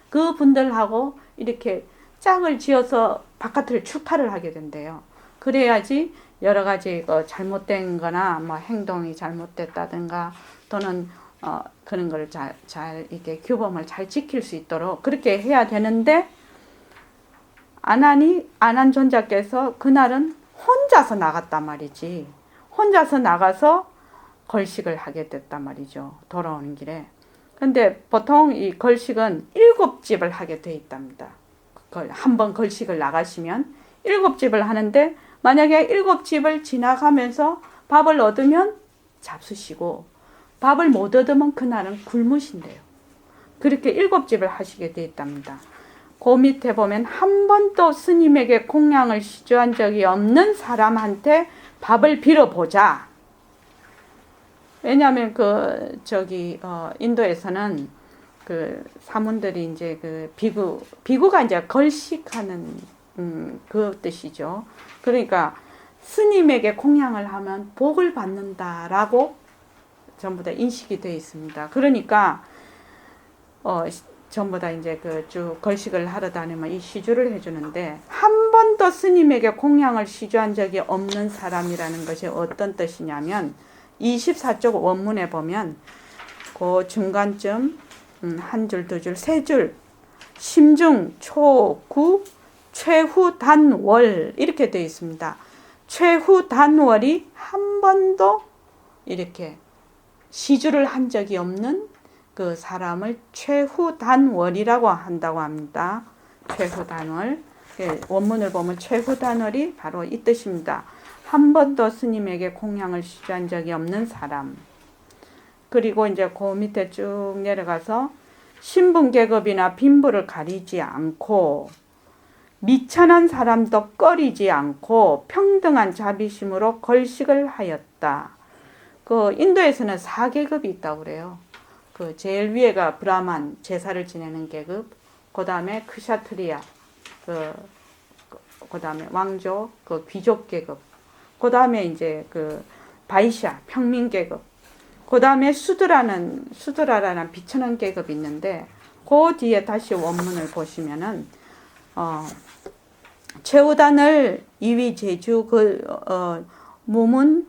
그 분들하고 이렇게 짝을 지어서 바깥을 출타를 하게 된대요. 그래야지 여러 가지 잘못된 거나 뭐 행동이 잘못됐다든가 또는 그런 걸 잘 이렇게 규범을 잘 지킬 수 있도록 그렇게 해야 되는데 아난존자께서 그날은 혼자서 나갔단 말이지. 혼자서 나가서 걸식을 하게 됐단 말이죠. 돌아오는 길에. 근데 보통 이 걸식은 7집을 하게 돼 있답니다. 한번 걸식을 나가시면 7집을 하는데 만약에 7집을 지나가면서 밥을 얻으면 잡수시고 밥을 못 얻으면 그날은 굶으신대요. 그렇게 7집을 하시게 돼 있답니다. 그 밑에 보면 한 번도 스님에게 공양을 시주한 적이 없는 사람한테 밥을 빌어보자. 왜냐하면 인도에서는 그 사문들이 이제 그 비구가 이제 걸식하는 그 뜻이죠. 그러니까 스님에게 공양을 하면 복을 받는다라고 전부 다 인식이 되어 있습니다. 그러니까 전부 다 이제 쭉 걸식을 하러 다니면 이 시주를 해주는데 한 번도 스님에게 공양을 시주한 적이 없는 사람이라는 것이 어떤 뜻이냐면 24쪽 원문에 보면 그 중간쯤 한 줄, 두 줄, 세 줄 심중, 초, 구, 최후, 단, 월 이렇게 되어 있습니다. 최후, 단, 월이 한 번도 이렇게 시주를 한 적이 없는 그 사람을 최후단월이라고 한다고 합니다. 최후단월. 원문을 보면 최후단월이 바로 이 뜻입니다. 한 번도 스님에게 공양을 시주한 적이 없는 사람. 그리고 이제 그 밑에 쭉 내려가서 신분계급이나 빈부를 가리지 않고 미천한 사람도 꺼리지 않고 평등한 자비심으로 걸식을 하였다. 그 인도에서는 4계급이 있다고 그래요. 그 제일 위에가 브라만 제사를 지내는 계급, 그 다음에 크샤트리아, 그 다음에 왕조, 그 귀족 계급, 그 다음에 이제 그 바이샤 평민 계급, 그 다음에 수드라라는 비천한 계급이 있는데 그 뒤에 다시 원문을 보시면은 최우단을 이위 제주 몸은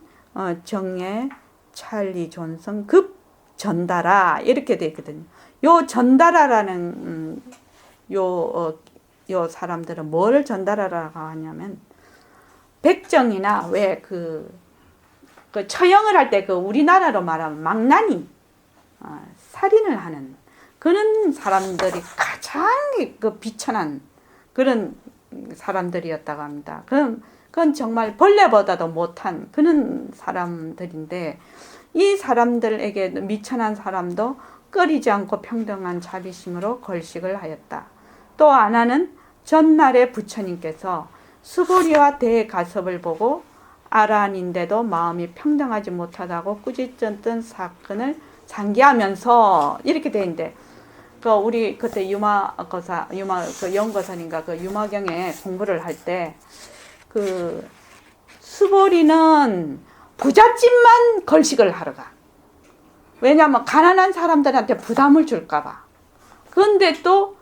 정예 찰리 존성 급 전달아 이렇게 돼 있거든요. 요 전달아라는 요 사람들은 뭐를 전달하라고 하냐면 백정이나 왜 그 처형을 할 때 그 우리나라로 말하면 망나니 살인을 하는 그런 사람들이 가장 그 비천한 그런 사람들이었다고 합니다. 그건 정말 벌레보다도 못한 그런 사람들인데 이 사람들에게 미천한 사람도 꺼리지 않고 평등한 자비심으로 걸식을 하였다. 또 하나는 전날에 부처님께서 수고리와 대가섭을 보고 아란인데도 마음이 평등하지 못하다고 꾸짖었던 사건을 상기하면서 이렇게 돼 있는데 그 우리 그때 그 영거사님과 그 유마경에 공부를 할 때 그 수보리는 부잣집만 걸식을 하러 가. 왜냐하면 가난한 사람들한테 부담을 줄까봐. 그런데 또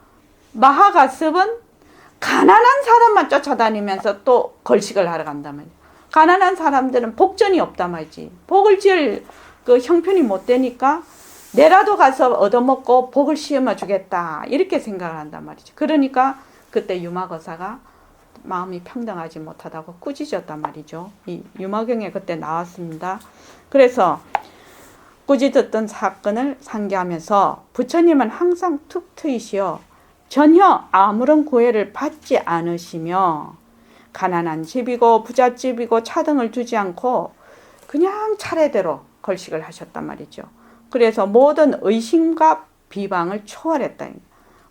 마하가섭은 가난한 사람만 쫓아다니면서 또 걸식을 하러 간단 말이야. 가난한 사람들은 복전이 없단 말이지. 복을 지을 그 형편이 못 되니까 내라도 가서 얻어먹고 복을 시험해 주겠다 이렇게 생각을 한단 말이지. 그러니까 그때 유마거사가 마음이 평등하지 못하다고 꾸짖었단 말이죠. 이 유마경에 그때 나왔습니다. 그래서 꾸짖었던 사건을 상기하면서 부처님은 항상 툭 트이시어 전혀 아무런 구애를 받지 않으시며 가난한 집이고 부잣집이고 차등을 두지 않고 그냥 차례대로 걸식을 하셨단 말이죠. 그래서 모든 의심과 비방을 초월했다.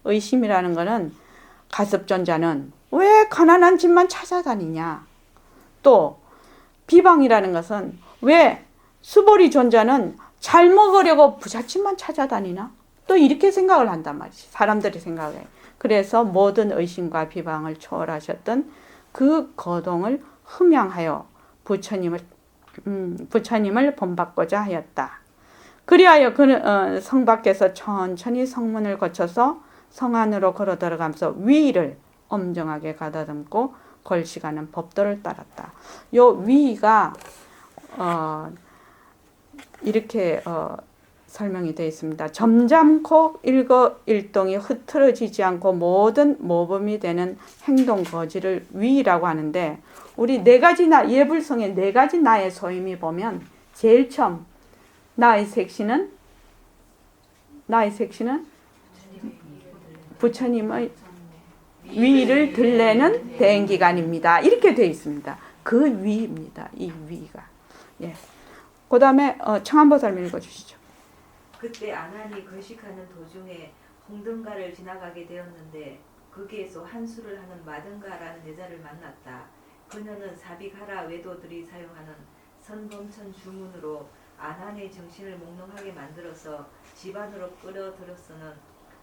의심이라는 것은 가섭존자는 왜 가난한 집만 찾아다니냐. 또 비방이라는 것은 왜 수보리 존자는 잘 먹으려고 부잣집만 찾아다니나? 또 이렇게 생각을 한단 말이지. 사람들이 생각해. 그래서 모든 의심과 비방을 초월하셨던 그 거동을 흠양하여 부처님을 본받고자 하였다. 그리하여 그는 성 밖에서 천천히 성문을 거쳐서 성 안으로 걸어 들어가면서 위를 엄정하게 가다듬고 걸식하는 법도를 따랐다. 요 위가 이렇게 설명이 되어 있습니다. 점잖고 일거일동이 흐트러지지 않고 모든 모범이 되는 행동 거지를 위라고 하는데 우리 네 가지 예불성의 네 가지 나의 소임이 보면 제일 처음 나의 색시는 부처님의 위를 들래는 대행기간입니다. 이렇게 되어 있습니다. 그 위입니다. 이 위가. 예. 그 다음에 청안보살님 읽어주시죠. 그때 아난이 걸식하는 도중에 홍등가를 지나가게 되었는데 거기에서 한수를 하는 마등가라는 여자를 만났다. 그녀는 사비가라 외도들이 사용하는 선범천 주문으로 아난의 정신을 몽롱하게 만들어서 집안으로 끌어들여서는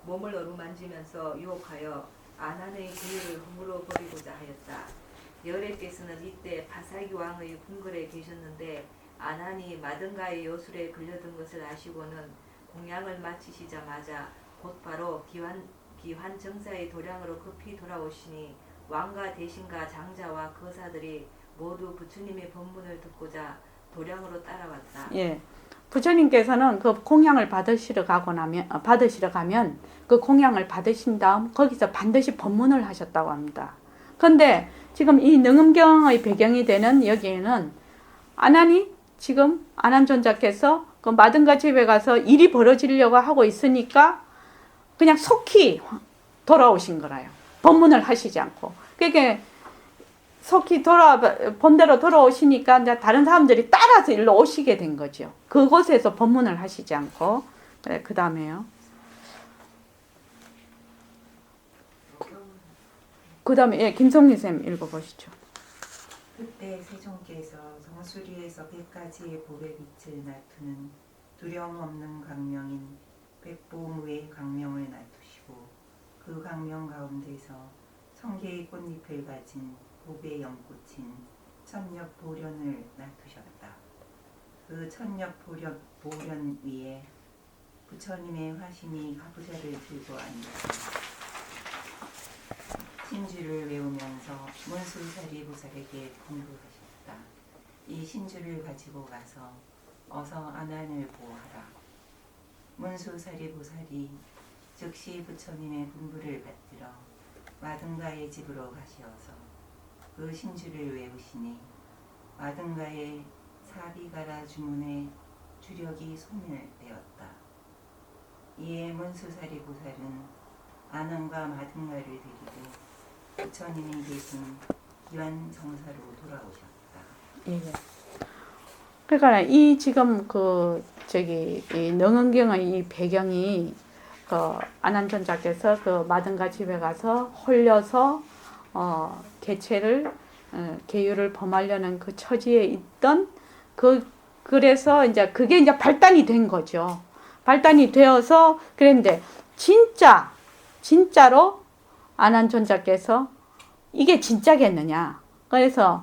몸을 어루만지면서 유혹하여 아난의 기회를 허물어 버리고자 하였다. 여래께서는 이때 바사기 왕의 궁궐에 계셨는데 아난이 마등가의 요술에 걸려든 것을 아시고는 공양을 마치시자마자 곧바로 기환 정사의 도량으로 급히 돌아오시니 왕과 대신과 장자와 거사들이 모두 부처님의 법문을 듣고자 도량으로 따라왔다. 예. 부처님께서는 그 공양을 받으시러 가면 그 공양을 받으신 다음 거기서 반드시 법문을 하셨다고 합니다. 그런데 지금 이 능음경의 배경이 되는 여기에는 아난이 지금 아난존자께서 그 마등가 집에 가서 일이 벌어지려고 하고 있으니까 그냥 속히 돌아오신 거라요. 법문을 하시지 않고. 그러니까 속히 본대로 돌아오시니까 이제 다른 사람들이 따라서 일로 오시게 된 거죠. 그곳에서 법문을 하시지 않고. 그 다음에요. 그 다음에 예, 김성리 쌤 읽어보시죠. 그때 세종께서 정수리에서 100가지의 법의 빛을 나투는 두려움 없는 광명인 백보무의 광명을 나투시고 그 광명 가운데서 성게의 꽃잎을 가진 법의 연꽃인 천엽보련을 나투셨다. 그 천엽보련 위에 부처님의 화신이 가부좌를 들고 앉아 신주를 외우면서 문수사리 보살에게 공부하셨다. 이 신주를 가지고 가서 어서 아난을 보호하라. 문수사리 보살이 즉시 부처님의 분부를 받들어 마등가의 집으로 가시어서 그 신주를 외우시니 마등가의 사비가라 주문에 주력이 소민을 내었다. 이에 문수사리 보살은 아난과 마등가를 데리고 부처님이 계신 유한 정사로 돌아오셨다. 예. 그러니까 이 지금 이 능은경의 이 배경이 아난존자께서 그 마등가 집에 가서 홀려서 개체를 계율을 범하려는 그 처지에 있던 그래서 이제 그게 이제 발단이 된 거죠. 발단이 되어서 그랬는데 진짜로 아난존자께서 이게 진짜겠느냐. 그래서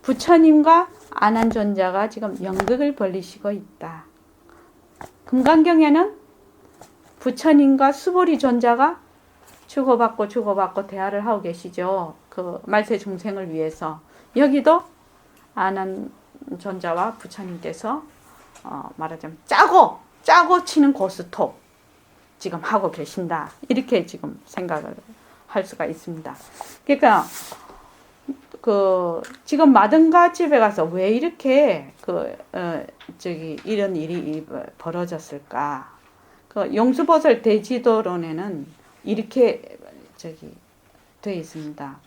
부처님과 아난존자가 지금 연극을 벌이시고 있다. 금강경에는 부처님과 수보리 존자가 주고받고 대화를 하고 계시죠. 그 말세 중생을 위해서. 여기도 아난존자와 부처님께서 말하자면 짜고 치는 고스톱 지금 하고 계신다. 이렇게 지금 생각을 할 수가 있습니다. 그러니까 지금 마등가 집에 가서 왜 이렇게 이런 일이 벌어졌을까? 용수보살 대지도론에는 이렇게 되어 있습니다.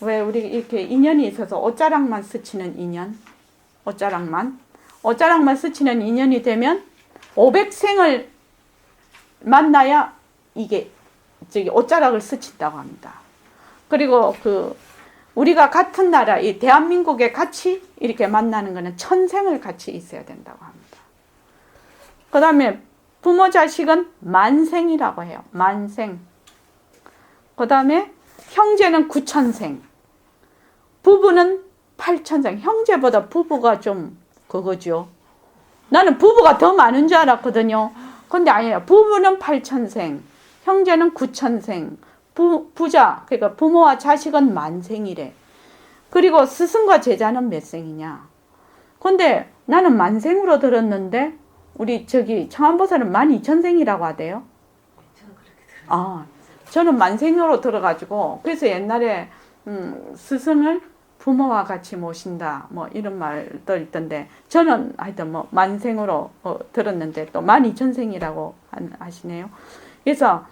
왜 우리 이렇게 인연이 있어서 옷자락만 스치는 인연, 옷자락만 스치는 인연이 되면 500생을 만나야 이게 옷자락을 스친다고 합니다. 그리고 우리가 같은 나라, 이 대한민국에 같이 이렇게 만나는 거는 1000생을 같이 있어야 된다고 합니다. 그 다음에 부모 자식은 만생이라고 해요. 만생. 그 다음에 형제는 9000생. 부부는 8000생. 형제보다 부부가 좀 그거죠. 나는 부부가 더 많은 줄 알았거든요. 근데 아니에요. 부부는 8000생. 형제는 9000생. 부자, 그러니까 부모와 자식은 만생이래. 그리고 스승과 제자는 몇 생이냐. 근데 나는 만생으로 들었는데 우리 청안보살은 12000생이라고 하대요. 저는 만생으로 들어가지고 그래서 옛날에 스승을 부모와 같이 모신다 뭐 이런 말도 있던데 저는 하여튼 뭐 만생으로 들었는데 또 12000생이라고 하시네요. 그래서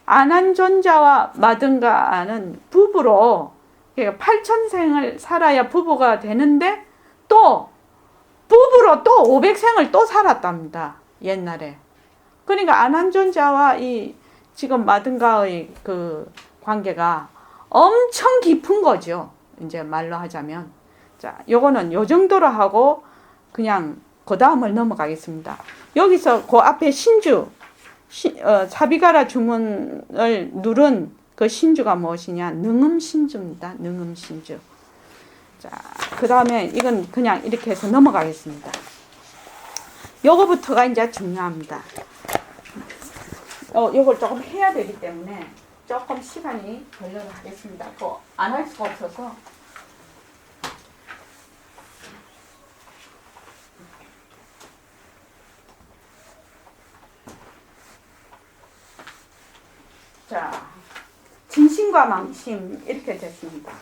아난존자와 마등가는 부부로 8000생을 살아야 부부가 되는데 또 부부로 또 500생을 또 살았답니다. 옛날에. 그러니까 아난존자와 이 지금 마등가의 그 관계가 엄청 깊은 거죠. 이제 말로 하자면. 자, 요거는 요 정도로 하고 그냥 그 다음을 넘어가겠습니다. 여기서 그 앞에 신주 사비가라 주문을 누른 그 신주가 무엇이냐? 능음신주입니다. 능음신주. 자, 그 다음에 이건 그냥 이렇게 해서 넘어가겠습니다. 요거부터가 이제 중요합니다. 요걸 조금 해야 되기 때문에 조금 시간이 걸려서 하겠습니다. 안 할 수가 없어서. 자, 진심과 망심 이렇게 됐습니다.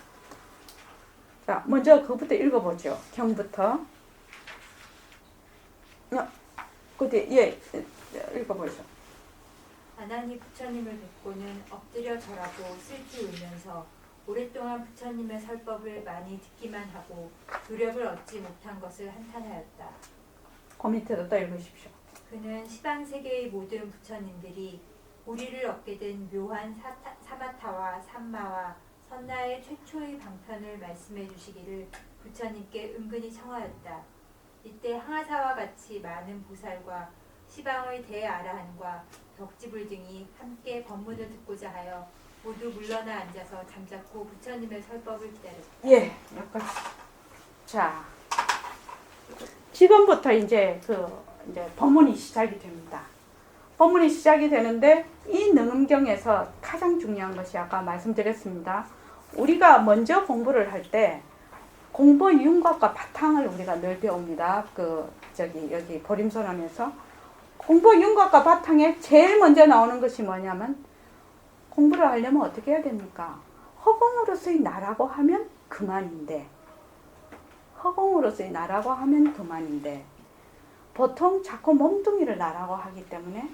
자, 먼저 그부터 읽어보죠. 경부터. 읽어보죠. 아나니 부처님을 뵙고는 엎드려 절하고 슬피 울면서 오랫동안 부처님의 설법을 많이 듣기만 하고 노력을 얻지 못한 것을 한탄하였다. 그 밑에도 또 읽으십시오. 그는 시방세계의 모든 부처님들이 우리를 얻게 된 묘한 사마타와 삼마와 선나의 최초의 방편을 말씀해 주시기를 부처님께 은근히 청하였다. 이때 항아사와 같이 많은 보살과 시방의 대아라한과 덕지불 등이 함께 법문을 듣고자 하여 모두 물러나 앉아서 잠자코 부처님의 설법을 기다렸다. 예, 여기까지. 자, 지금부터 이제 법문이 시작이 됩니다. 법문이 시작이 되는데 이 능음경에서 가장 중요한 것이 아까 말씀드렸습니다. 우리가 먼저 공부를 할 때 공부의 윤곽과 바탕을 우리가 늘 배웁니다. 여기 보림선언에서 공부 윤곽과 바탕에 제일 먼저 나오는 것이 뭐냐면 공부를 하려면 어떻게 해야 됩니까? 허공으로서의 나라고 하면 그만인데 허공으로서의 나라고 하면 그만인데 보통 자꾸 몸뚱이를 나라고 하기 때문에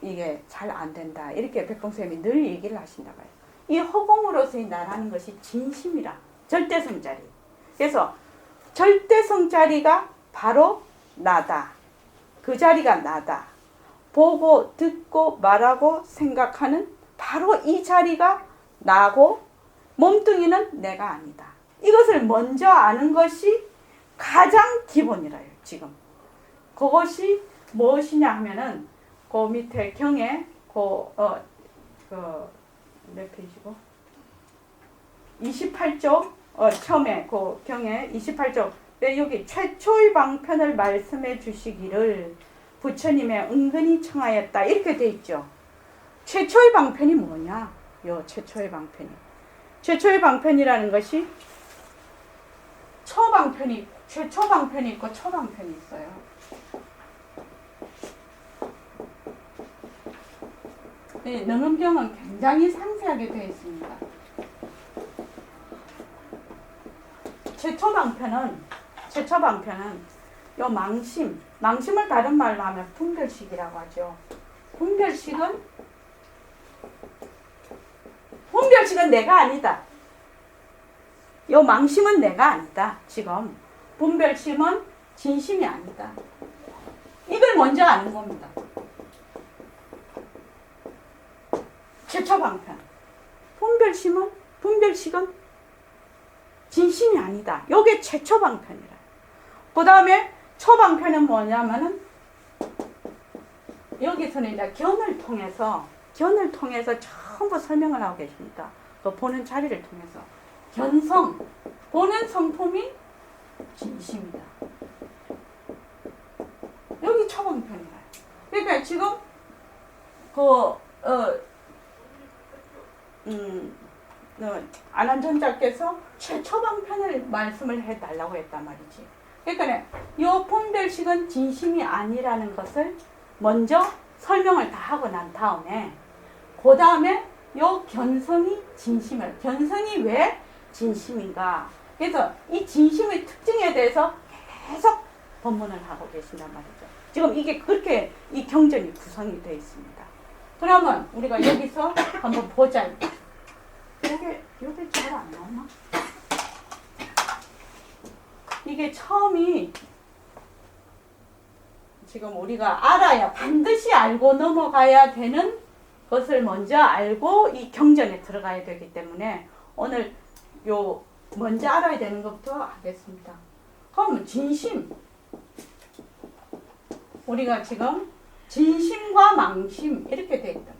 이게 잘 안 된다. 이렇게 백봉쌤이 늘 얘기를 하신다고요. 이 허공으로서의 나라는 것이 진심이라. 절대성자리. 그래서 절대성자리가 바로 나다. 그 자리가 나다. 보고 듣고 말하고 생각하는 바로 이 자리가 나고 몸뚱이는 내가 아니다. 이것을 먼저 아는 것이 가장 기본이라요. 지금 그것이 무엇이냐 하면은 그 밑에 경에 몇 페이지고 28쪽 처음에 그 경에 28쪽 여기 최초의 방편을 말씀해 주시기를 부처님의 은근히 청하였다 이렇게 돼 있죠. 최초의 방편이 뭐냐? 요 최초의 방편이 최초의 방편이라는 것이 초방편이 최초 방편이 있고 초방편이 있어요. 네, 능엄경은 굉장히 상세하게 되어 있습니다. 최초 방편은 요 망심을 다른 말로 하면 분별식이라고 하죠. 분별식은 내가 아니다. 요 망심은 내가 아니다. 지금 분별심은 진심이 아니다. 이걸 먼저 아는 겁니다. 최초 방편. 분별식은 진심이 아니다. 요게 최초 방편이라. 그 다음에 초방편은 뭐냐면은 여기서는 이제 견을 통해서 전부 설명을 하고 계십니다. 그 보는 자리를 통해서 견성, 보는 성품이 진심이다. 여기 초방편이라. 그러니까 지금 안한전자께서 최초방편을 말씀을 해달라고 했단 말이지. 그러니까 이 분별식은 진심이 아니라는 것을 먼저 설명을 다 하고 난 다음에 그 다음에 이 견성이 진심을 견성이 왜 진심인가. 그래서 이 진심의 특징에 대해서 계속 법문을 하고 계신단 말이죠. 지금 이게 그렇게 이 경전이 구성이 되어 있습니다. 그러면 우리가 여기서 한번 보자. 요게 잘 안 나오나? 이게 처음이 지금 우리가 알아야 반드시 알고 넘어가야 되는 것을 먼저 알고 이 경전에 들어가야 되기 때문에 오늘 요 먼저 알아야 되는 것부터 하겠습니다. 그럼 진심. 우리가 지금 진심과 망심 이렇게 되어 있다.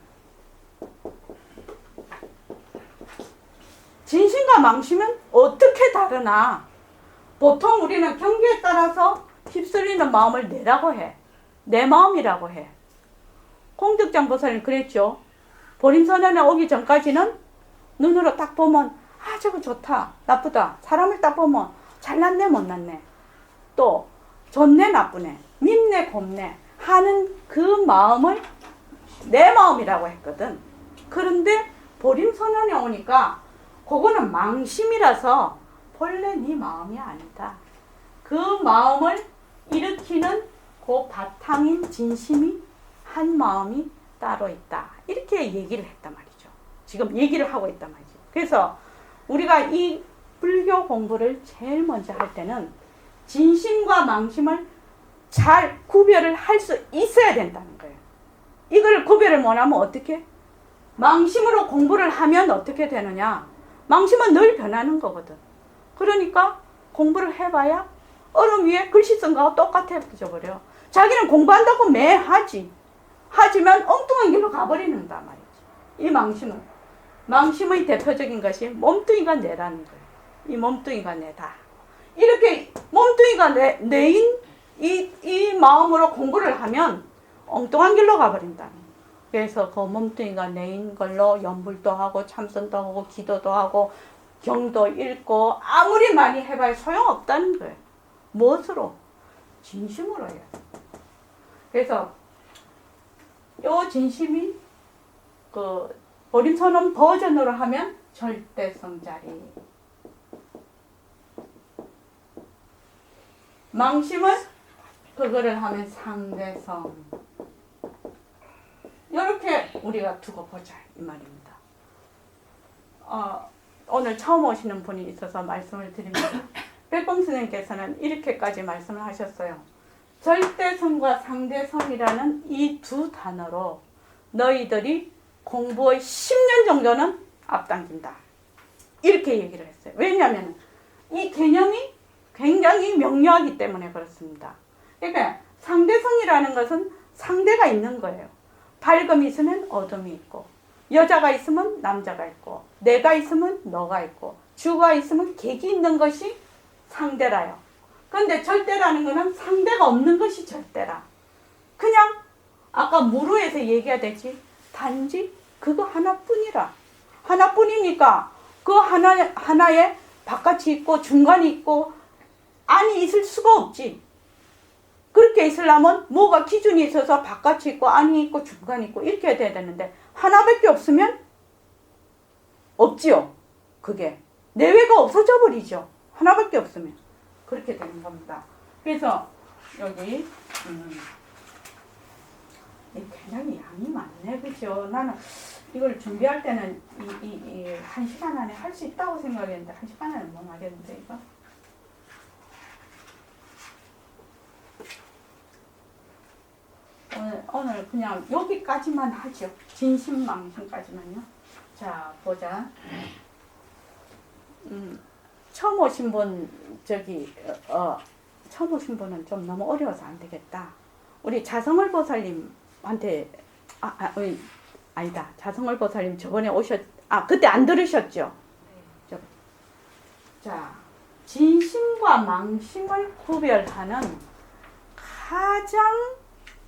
진심과 망심은 어떻게 다르나? 보통 우리는 경계에 따라서 휩쓸리는 마음을 내라고 해. 내 마음이라고 해. 공덕장 보살은 그랬죠. 보림선언에 오기 전까지는 눈으로 딱 보면 아 저거 좋다 나쁘다 사람을 딱 보면 잘났네 못났네 또 좋네 나쁘네 밉네 곱네 하는 그 마음을 내 마음이라고 했거든. 그런데 보림선언에 오니까 그거는 망심이라서 본래 네 마음이 아니다. 그 마음을 일으키는 그 바탕인 진심이 한 마음이 따로 있다. 이렇게 얘기를 했단 말이죠. 지금 얘기를 하고 있단 말이죠. 그래서 우리가 이 불교 공부를 제일 먼저 할 때는 진심과 망심을 잘 구별을 할 수 있어야 된다는 거예요. 이걸 구별을 못하면 어떻게? 망심으로 공부를 하면 어떻게 되느냐? 망심은 늘 변하는 거거든. 그러니까 공부를 해봐야 얼음 위에 글씨 쓴 거하고 똑같아져 버려. 자기는 공부한다고 매 하지. 하지만 엉뚱한 길로 가버리는단 말이지. 이 망심의 대표적인 것이 몸뚱이가 내라는 거예요. 이 몸뚱이가 내다. 이렇게 몸뚱이가 내인 이 마음으로 공부를 하면 엉뚱한 길로 가버린다. 그래서 그 몸뚱이가 내인 걸로 연불도 하고 참선도 하고 기도도 하고 경도 읽고 아무리 많이 해봐야 소용없다는 거예요. 무엇으로? 진심으로 해야 돼. 그래서 요 진심이 그 보림선언 버전으로 하면 절대성 자리. 망심은 그거를 하면 상대성. 이렇게 우리가 두고 보자 이 말입니다. 오늘 처음 오시는 분이 있어서 말씀을 드립니다. 백범 선생님께서는 이렇게까지 말씀을 하셨어요. 절대성과 상대성이라는 이 두 단어로 너희들이 공부의 10년 정도는 앞당긴다. 이렇게 얘기를 했어요. 왜냐하면 이 개념이 굉장히 명료하기 때문에 그렇습니다. 그러니까 상대성이라는 것은 상대가 있는 거예요. 밝음이 있으면 어둠이 있고, 여자가 있으면 남자가 있고, 내가 있으면 너가 있고, 주가 있으면 객이 있는 것이 상대라요. 그런데 절대라는 것은 상대가 없는 것이 절대라. 그냥 아까 무르에서 얘기하듯이 단지 그거 하나뿐이라. 하나뿐이니까 그 하나에 바깥이 있고 중간이 있고 안이 있을 수가 없지. 그렇게 있으려면 뭐가 기준이 있어서 바깥이 있고 안이 있고 중간이 있고 이렇게 돼야 되는데 하나밖에 없으면 없지요. 그게 내외가 없어져 버리죠. 하나밖에 없으면 그렇게 되는 겁니다. 그래서 여기 굉장히 양이 많네, 그죠? 나는 이걸 준비할 때는 이 1시간 안에 할 수 있다고 생각했는데 1시간 안에 못 하겠는데 이거. 오늘 그냥 여기까지만 하죠. 진심망신까지만요. 자, 보자. 처음 오신 분, 처음 오신 분은 좀 너무 어려워서 안 되겠다. 우리 자성을 보살님한테, 아니다. 자성을 보살님 저번에 그때 안 들으셨죠? 네. 자, 진심과 망심을 구별하는 가장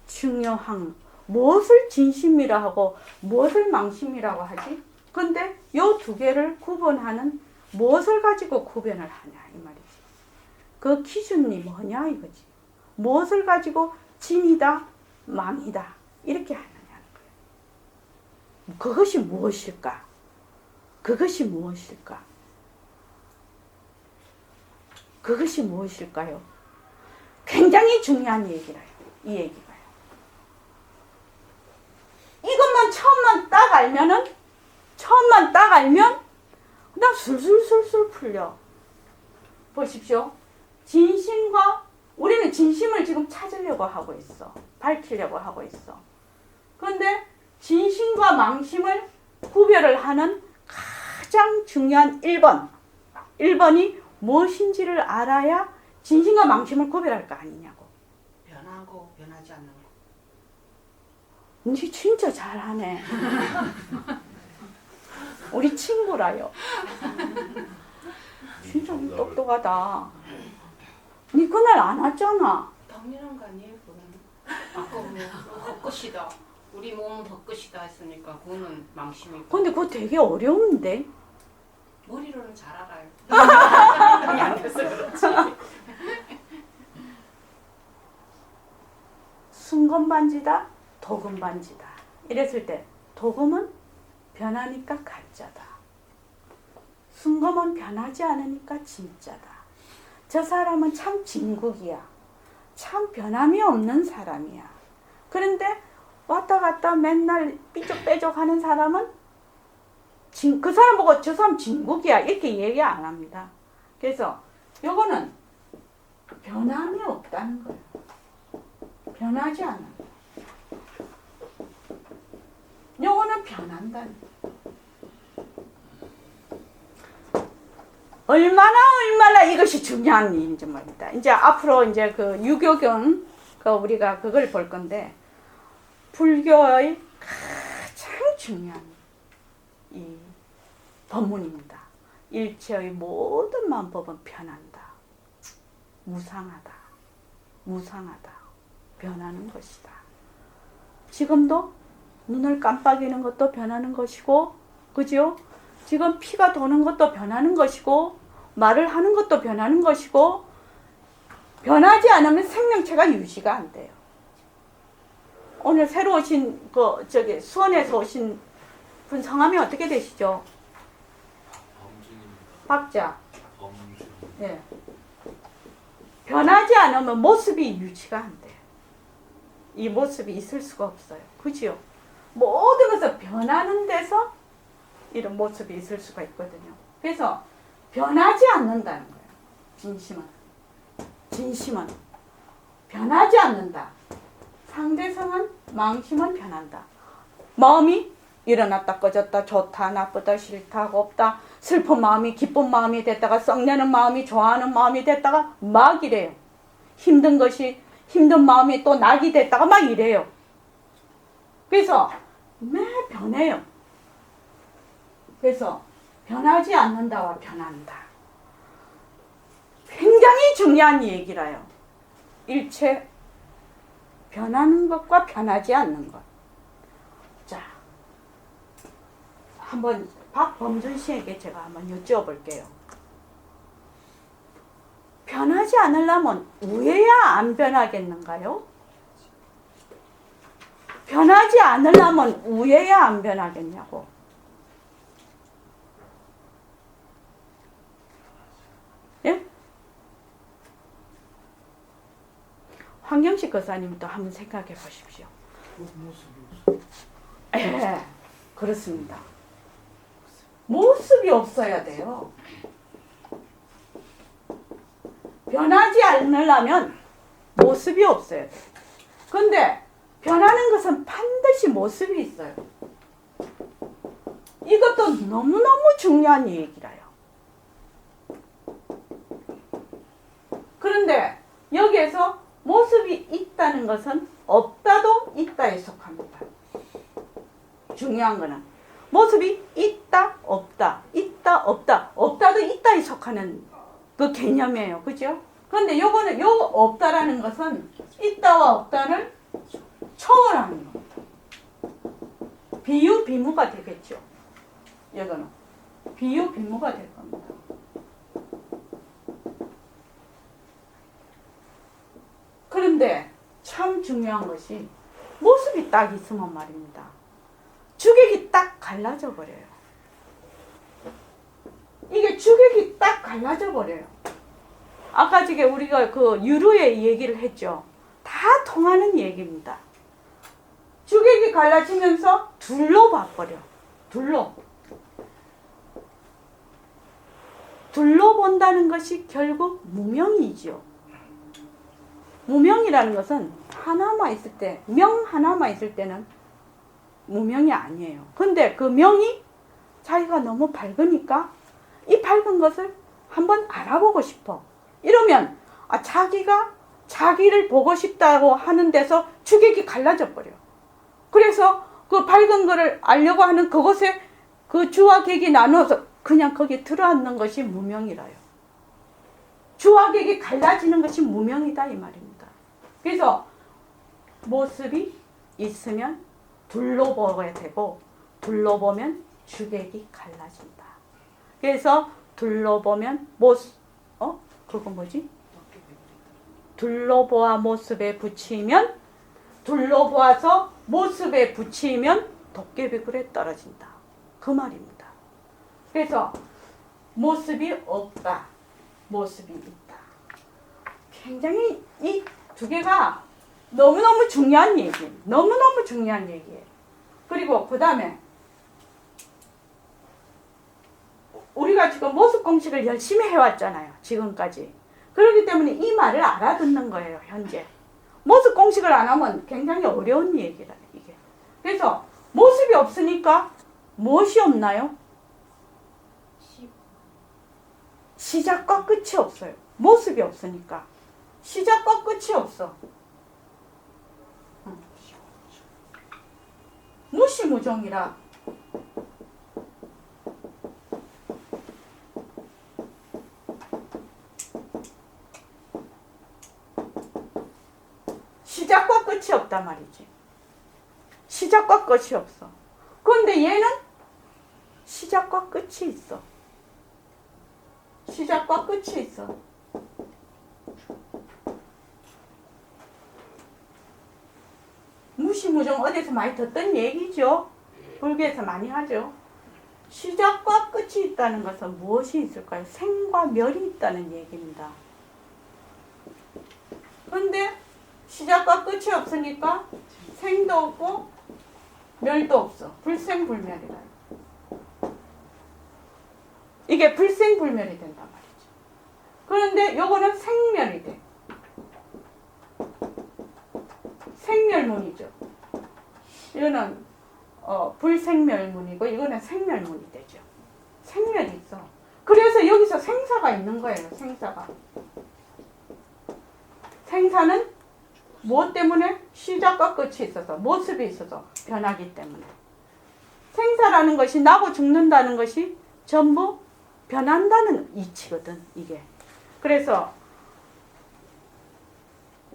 중요한, 무엇을 진심이라 하고 무엇을 망심이라고 하지? 근데 이 두 개를 구분하는 무엇을 가지고 구별을 하냐 이 말이지. 그 기준이 뭐냐 이거지. 무엇을 가지고 진이다 망이다 이렇게 하느냐는 거예요. 그것이 무엇일까? 그것이 무엇일까? 그것이 무엇일까요? 굉장히 중요한 얘기라요. 이 얘기가요. 이것만 처음만 딱 알면 그냥 술술술술 풀려. 보십시오. 우리는 진심을 지금 찾으려고 하고 있어. 밝히려고 하고 있어. 그런데 진심과 망심을 구별을 하는 가장 중요한 1번이 무엇인지를 알아야 진심과 망심을 구별할 거 아니냐고. 변하고 변하지 않는 거. 니 진짜 잘하네. 우리 친구라요. 진짜 똑똑하다. 니 그날 안 왔잖아. 당연한 거 아니에요, 그거는. 아까 뭐 벚꽃이다. 우리 몸은 벚꽃이다 했으니까 그거는 망심이고. 근데 그거 되게 어려운데. 머리로는 잘 알아요. 그게 안 돼서 그렇지. 순건반지다, 도금반지다. 이랬을 때 도금은 변하니까 가짜다. 순금은 변하지 않으니까 진짜다. 저 사람은 참 진국이야. 참 변함이 없는 사람이야. 그런데 왔다 갔다 맨날 삐쩍빼쩍 하는 사람은 그 사람 보고 저 사람 진국이야 이렇게 얘기 안 합니다. 그래서 요거는 변함이 없다는 거예요. 변하지 않아. 요거는 변한다는 거예요. 얼마나 이것이 중요한 일인지 말입니다. 이제 앞으로 이제 그 유교경 우리가 그걸 볼 건데 불교의 가장 중요한 이 법문입니다. 일체의 모든 만법은 변한다. 무상하다. 변하는 것이다. 지금도 눈을 깜빡이는 것도 변하는 것이고, 그죠? 지금 피가 도는 것도 변하는 것이고, 말을 하는 것도 변하는 것이고, 변하지 않으면 생명체가 유지가 안 돼요. 오늘 새로 오신 수원에서 오신 분 성함이 어떻게 되시죠? 범준입니다. 박자. 범준. 네. 변하지 않으면 모습이 유지가 안 돼요. 이 모습이 있을 수가 없어요. 그죠? 모든 것을 변하는 데서 이런 모습이 있을 수가 있거든요. 그래서 변하지 않는다는 거예요. 진심은 변하지 않는다. 상대성은 망심은 변한다. 마음이 일어났다 꺼졌다 좋다 나쁘다 싫다 없다 슬픈 마음이 기쁜 마음이 됐다가 썩내는 마음이 좋아하는 마음이 됐다가 막 이래요. 힘든 마음이 또 낙이 됐다가 막 이래요. 그래서 매 변해요. 그래서 변하지 않는다와 변한다. 굉장히 중요한 얘기라요. 일체 변하는 것과 변하지 않는 것. 자, 한번 박범준 씨에게 제가 한번 여쭤볼게요. 변하지 않으려면 우애야 안 변하겠는가요? 변하지 않으려면 우애야 안 변하겠냐고. 예? 황경식 거사님도 한번 생각해 보십시오. 예, 그렇습니다. 모습이 없어야 돼요. 변하지 않으려면 모습이 없어야 돼요. 근데 변하는 것은 반드시 모습이 있어요. 이것도 너무너무 중요한 얘기라요. 그런데 여기에서 모습이 있다는 것은 없다도 있다에 속합니다. 중요한 거는 모습이 있다 없다 있다 없다 없다도 있다에 속하는 그 개념이에요. 그죠? 그런데 요거는 요 없다라는 것은 있다와 없다를 초월하는 겁니다. 비유 비무가 되겠죠. 이거는 비유 비무가 될 겁니다. 그런데 참 중요한 것이 모습이 딱 있으면 말입니다. 주객이 딱 갈라져 버려요. 이게 주객이 딱 갈라져 버려요. 아까 저게 우리가 그 유루의 얘기를 했죠. 다 통하는 얘기입니다. 주객이 갈라지면서 둘로 봐버려. 둘로 본다는 것이 결국 무명이죠. 무명이라는 것은 하나만 있을 때, 명 하나만 있을 때는 무명이 아니에요. 근데 그 명이 자기가 너무 밝으니까 이 밝은 것을 한번 알아보고 싶어. 이러면 자기가 자기를 보고 싶다고 하는 데서 주객이 갈라져 버려. 그래서 그 밝은 거를 알려고 하는 그곳에 그 주와 객이 나눠서 그냥 거기에 들어앉는 것이 무명이라요. 주와 객이 갈라지는 것이 무명이다 이 말입니다. 그래서 모습이 있으면 둘로 보게 되고 둘로 보면 주객이 갈라진다. 그래서 둘로 보면 그거 뭐지? 둘로 보아 모습에 붙이면 둘로 보아서 모습에 붙이면 도깨비굴에 떨어진다. 그 말입니다. 그래서 모습이 없다. 모습이 있다. 굉장히 이 두 개가 너무너무 중요한 얘기예요. 너무너무 중요한 얘기예요. 그리고 그 다음에 우리가 지금 모습 공식을 열심히 해왔잖아요. 지금까지. 그렇기 때문에 이 말을 알아듣는 거예요. 현재. 모습 공식을 안 하면 굉장히 어려운 얘기라 이게. 그래서 모습이 없으니까 무엇이 없나요? 시작과 끝이 없어요. 모습이 없으니까. 시작과 끝이 없어. 무시무종이라. 시작과 끝이 없단 말이지. 시작과 끝이 없어. 그런데 얘는 시작과 끝이 있어. 시작과 끝이 있어. 무시무정 어디서 많이 듣던 얘기죠. 불교에서 많이 하죠. 시작과 끝이 있다는 것은 무엇이 있을까요? 생과 멸이 있다는 얘기입니다. 그런데 시작과 끝이 없으니까 생도 없고 멸도 없어. 불생불멸이다. 이게 불생불멸이 된단 말이죠. 그런데 요거는 생멸이 돼. 생멸문이죠. 이거는 불생멸문이고 이거는 생멸문이 되죠. 생멸이 있어. 그래서 여기서 생사가 있는 거예요. 생사가. 생사는 무엇 때문에? 시작과 끝이 있어서, 모습이 있어서 변하기 때문에. 생사라는 것이 나고 죽는다는 것이 전부 변한다는 이치거든, 이게. 그래서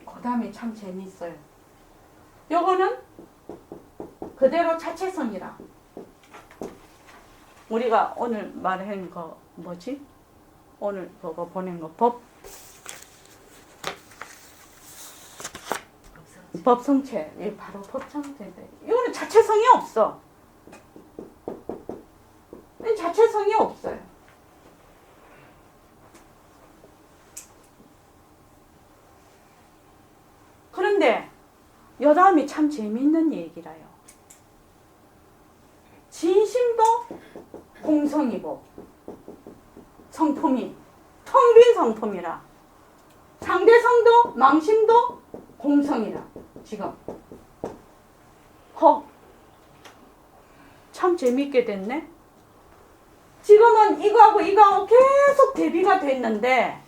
그 다음에 참 재미있어요. 요거는 그대로 자체성이라. 우리가 오늘 말한 거 뭐지? 오늘 그거 보낸 거 법성체. 이 바로 법성체인데 이거는 자체성이 없어. 자체성이 없어요. 그런데 요 다음이 참 재미있는 얘기라요. 진심도 공성이고 성품이 텅 빈 성품이라. 상대성도 망심도 공성이라. 지금 참 재미있게 됐네. 지금은 이거하고 이거하고 계속 대비가 됐는데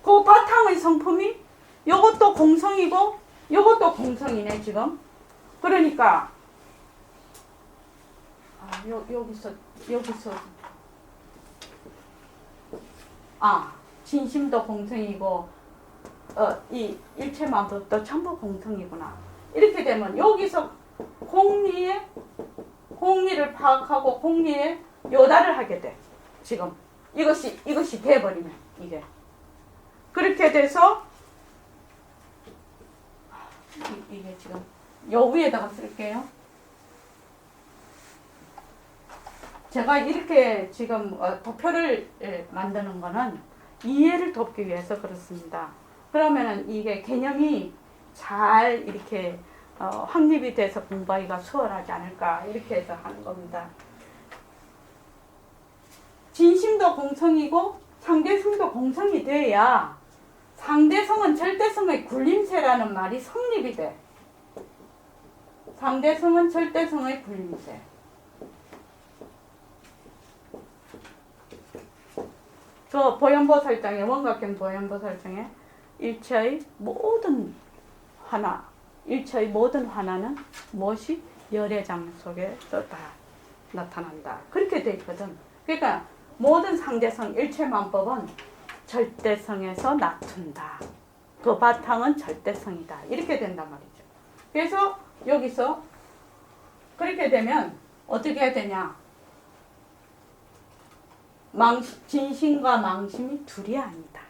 그 바탕의 성품이 요것도 공성이고 요것도 공성이네 지금. 그러니까 여기서 진심도 공성이고 이 일체만법도 전부 공성이구나. 이렇게 되면 여기서 공리를 파악하고 공리에 요달을 하게 돼. 지금 이것이 돼버리면 이게 그렇게 돼서 이게 지금 요 위에다가 쓸게요. 제가 이렇게 지금 도표를 만드는 거는 이해를 돕기 위해서 그렇습니다. 그러면은 이게 개념이 잘 이렇게 확립이 돼서 공부하기가 수월하지 않을까 이렇게 해서 하는 겁니다. 진심도 공성이고 상대성도 공성이 돼야 상대성은 절대성의 굴림세라는 말이 성립이 돼. 상대성은 절대성의 굴림세. 저 보현보살장에 원각경 보현보살장에 일체의 모든 화나는 무엇이 열애장 속에서 다 나타난다. 그렇게 돼 있거든. 그러니까 모든 상대성 일체만법은 절대성에서 나툰다. 그 바탕은 절대성이다. 이렇게 된단 말이죠. 그래서 여기서 그렇게 되면 어떻게 해야 되냐? 진심과 망심이 둘이 아니다.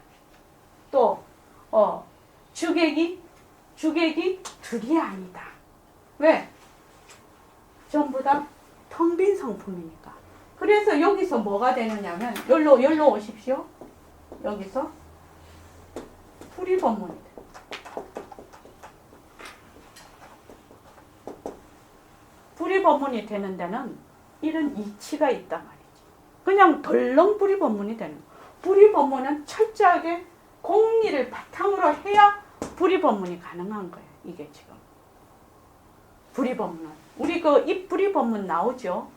또 주객이 둘이 아니다. 왜? 전부 다 텅 빈 성품이니까. 그래서 여기서 뭐가 되느냐면 열로 오십시오. 여기서 불이법문이 돼. 불이법문이 되는 데는 이런 이치가 있단 말이지. 그냥 덜렁 불이법문이 되는 거야. 불이법문은 철저하게 공리를 바탕으로 해야 불이법문이 가능한 거예요. 이게 지금 불이법문은 우리 그 입불이법문 나오죠.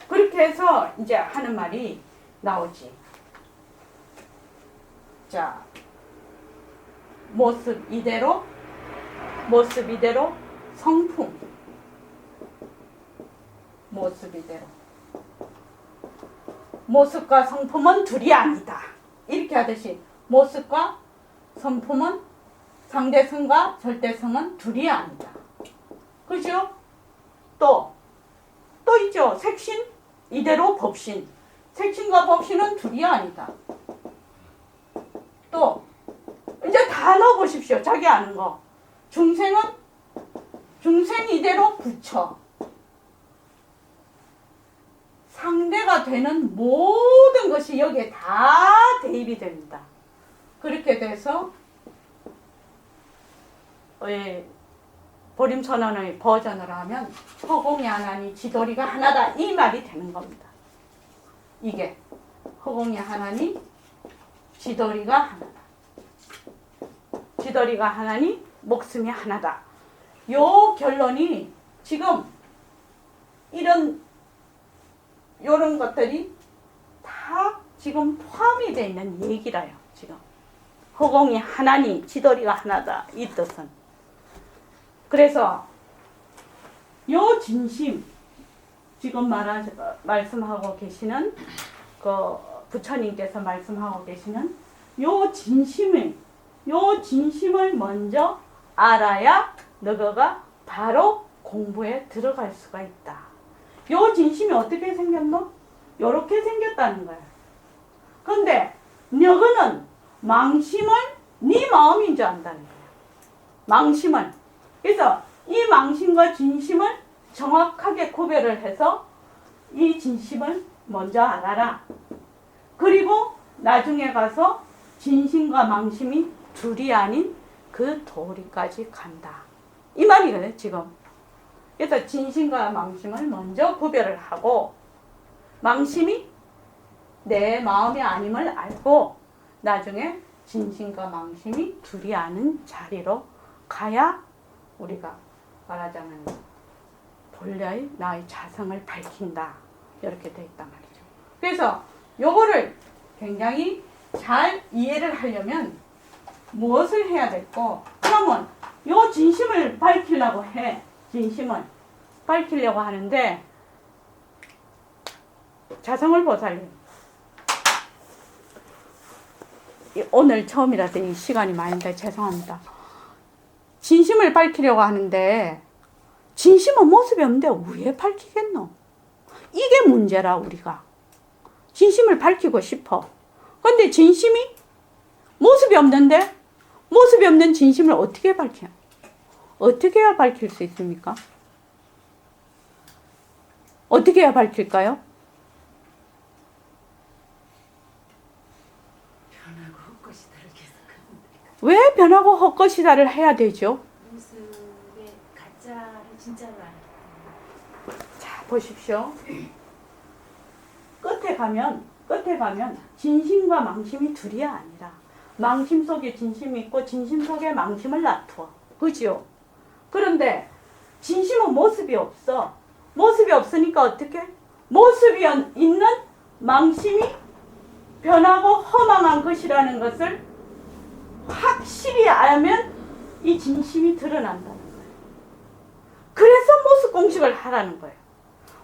그렇게 해서 이제 하는 말이 나오지. 자, 모습 이대로 성품. 모습 이대로. 모습과 성품은 둘이 아니다. 이렇게 하듯이 모습과 성품은 상대성과 절대성은 둘이 아니다. 그죠? 또 있죠. 색신 이대로 법신. 색신과 법신은 둘이 아니다. 또 이제 다 넣어보십시오. 자기 아는 거. 중생은 중생 이대로 붙여. 상대가 되는 모든 것이 여기에 다 대입이 됩니다. 그렇게 돼서 보림선언의 버전으로 하면 허공이 하나니 지도리가 하나다 이 말이 되는 겁니다. 이게 허공이 하나니 지도리가 하나다. 지도리가 하나니 목숨이 하나다. 요 결론이 지금 이런 것들이 다 지금 포함이 되어 있는 얘기라요. 지금 허공이 하나니 지도리가 하나다 이 뜻은. 그래서 요 진심 지금 말씀하고 계시는 그 부처님께서 말씀하고 계시는 요 진심을 먼저 알아야 너가 바로 공부에 들어갈 수가 있다. 요 진심이 어떻게 생겼노? 요렇게 생겼다는 거야. 근데 너는 망심은 네 마음인 줄 안다는 거야. 망심은. 그래서 이 망심과 진심을 정확하게 구별을 해서 이 진심을 먼저 알아라. 그리고 나중에 가서 진심과 망심이 둘이 아닌 그 도리까지 간다. 이 말이거든요, 지금. 그래서 진심과 망심을 먼저 구별을 하고 망심이 내 마음이 아님을 알고 나중에 진심과 망심이 둘이 아는 자리로 가야 우리가 말하자면 본래의 나의 자성을 밝힌다. 이렇게 되어 있단 말이죠. 그래서 요거를 굉장히 잘 이해를 하려면 무엇을 해야 될까? 그러면 요 진심을 밝히려고 해. 진심을 밝히려고 하는데 자성을 보살님 오늘 처음이라서 이 시간이 많은데 죄송합니다. 진심을 밝히려고 하는데 진심은 모습이 없는데 왜 밝히겠노? 이게 문제라 우리가. 진심을 밝히고 싶어. 근데 진심이 모습이 없는데 모습이 없는 진심을 어떻게 밝혀? 어떻게 해야 밝힐 수 있습니까? 어떻게 해야 밝힐까요? 변하고 헛것이다를 계속하는데 왜 변하고 헛것이다를 해야 되죠? 모습에 가짜를 진짜로 알아요. 자, 보십시오. 끝에 가면 진심과 망심이 둘이 아니라 망심 속에 진심이 있고 진심 속에 망심을 놔두어. 그죠? 그런데 진심은 모습이 없어. 모습이 없으니까 어떻게? 모습이 있는 망심이 변하고 허망한 것이라는 것을 확실히 알면 이 진심이 드러난다는 거예요. 그래서 모습 공식을 하라는 거예요.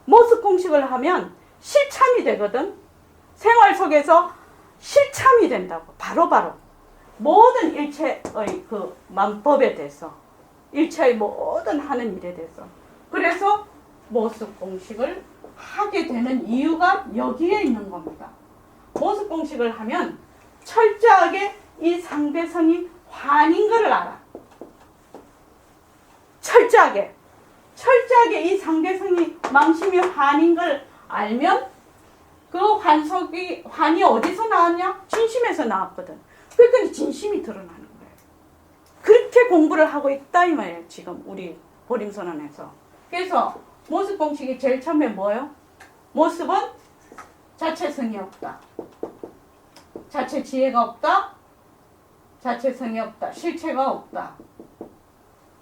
모습 공식을 하면 실참이 되거든. 생활 속에서 실참이 된다고. 바로바로. 모든 일체의 그 만법에 대해서. 일체의 모든 하는 일에 대해서. 그래서 모습 공식을 하게 되는 이유가 여기에 있는 겁니다. 모습 공식을 하면 철저하게 이 상대성이 환인 것을 알아. 철저하게 이 상대성이 망심이 환인 걸 알면 그 환이 어디서 나왔냐? 진심에서 나왔거든. 그러니까 진심이 드러나는 거예요. 그렇게 공부를 하고 있다 이 말이에요. 지금 우리 보림선언에서. 그래서 모습 공식이 제일 처음에 뭐예요? 모습은 자체성이 없다. 자체 지혜가 없다. 자체성이 없다. 실체가 없다.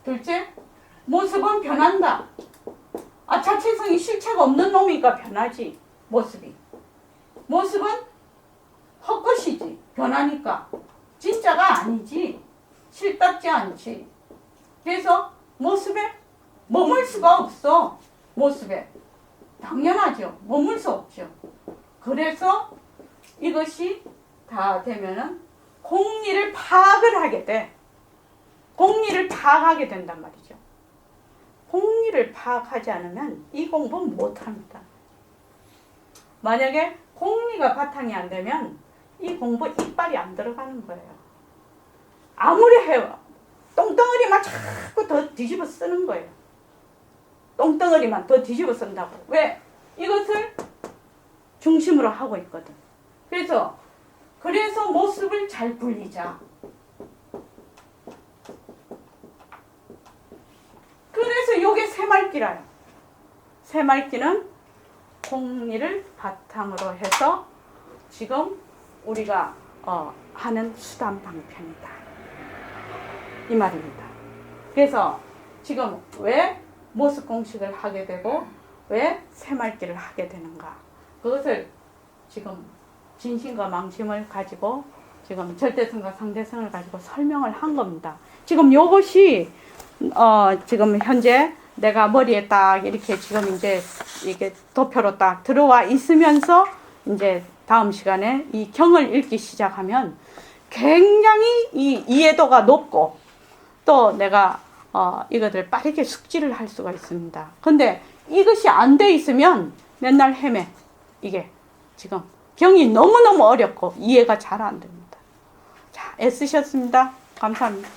둘째, 모습은 변한다. 자체성이 실체가 없는 놈이니까 변하지. 모습은 헛것이지. 변하니까. 진짜가 아니지. 실답지 않지. 그래서 모습에 머물 수가 없어. 모습에. 당연하죠. 머물 수 없죠. 그래서 이것이 다 되면은 공리를 파악을 하게 돼. 공리를 파악하게 된단 말이죠. 공리를 파악하지 않으면 이 공부는 못합니다. 만약에 공리가 바탕이 안 되면 이 공부 이빨이 안 들어가는 거예요. 아무리 해요. 똥덩어리만 자꾸 더 뒤집어 쓰는 거예요. 똥덩어리만 더 뒤집어 쓴다고. 왜? 이것을 중심으로 하고 있거든. 그래서 모습을 잘 불리자. 그래서 요게 새말기라요. 새말기는 공리를 바탕으로 해서 지금 우리가 하는 수단 방편이다. 이 말입니다. 그래서 지금 왜 모습 공식을 하게 되고 왜 새말기를 하게 되는가? 그것을 지금 진심과 망심을 가지고 지금 절대성과 상대성을 가지고 설명을 한 겁니다. 지금 요것이 지금 현재 내가 머리에 딱 이렇게 지금 이제 이게 도표로 딱 들어와 있으면서 이제 다음 시간에 이 경을 읽기 시작하면 굉장히 이 이해도가 높고 또 내가 이것을 빠르게 숙지를 할 수가 있습니다. 근데 이것이 안 돼 있으면 맨날 헤매. 이게 지금 경이 너무너무 어렵고 이해가 잘 안 됩니다. 자, 애쓰셨습니다. 감사합니다.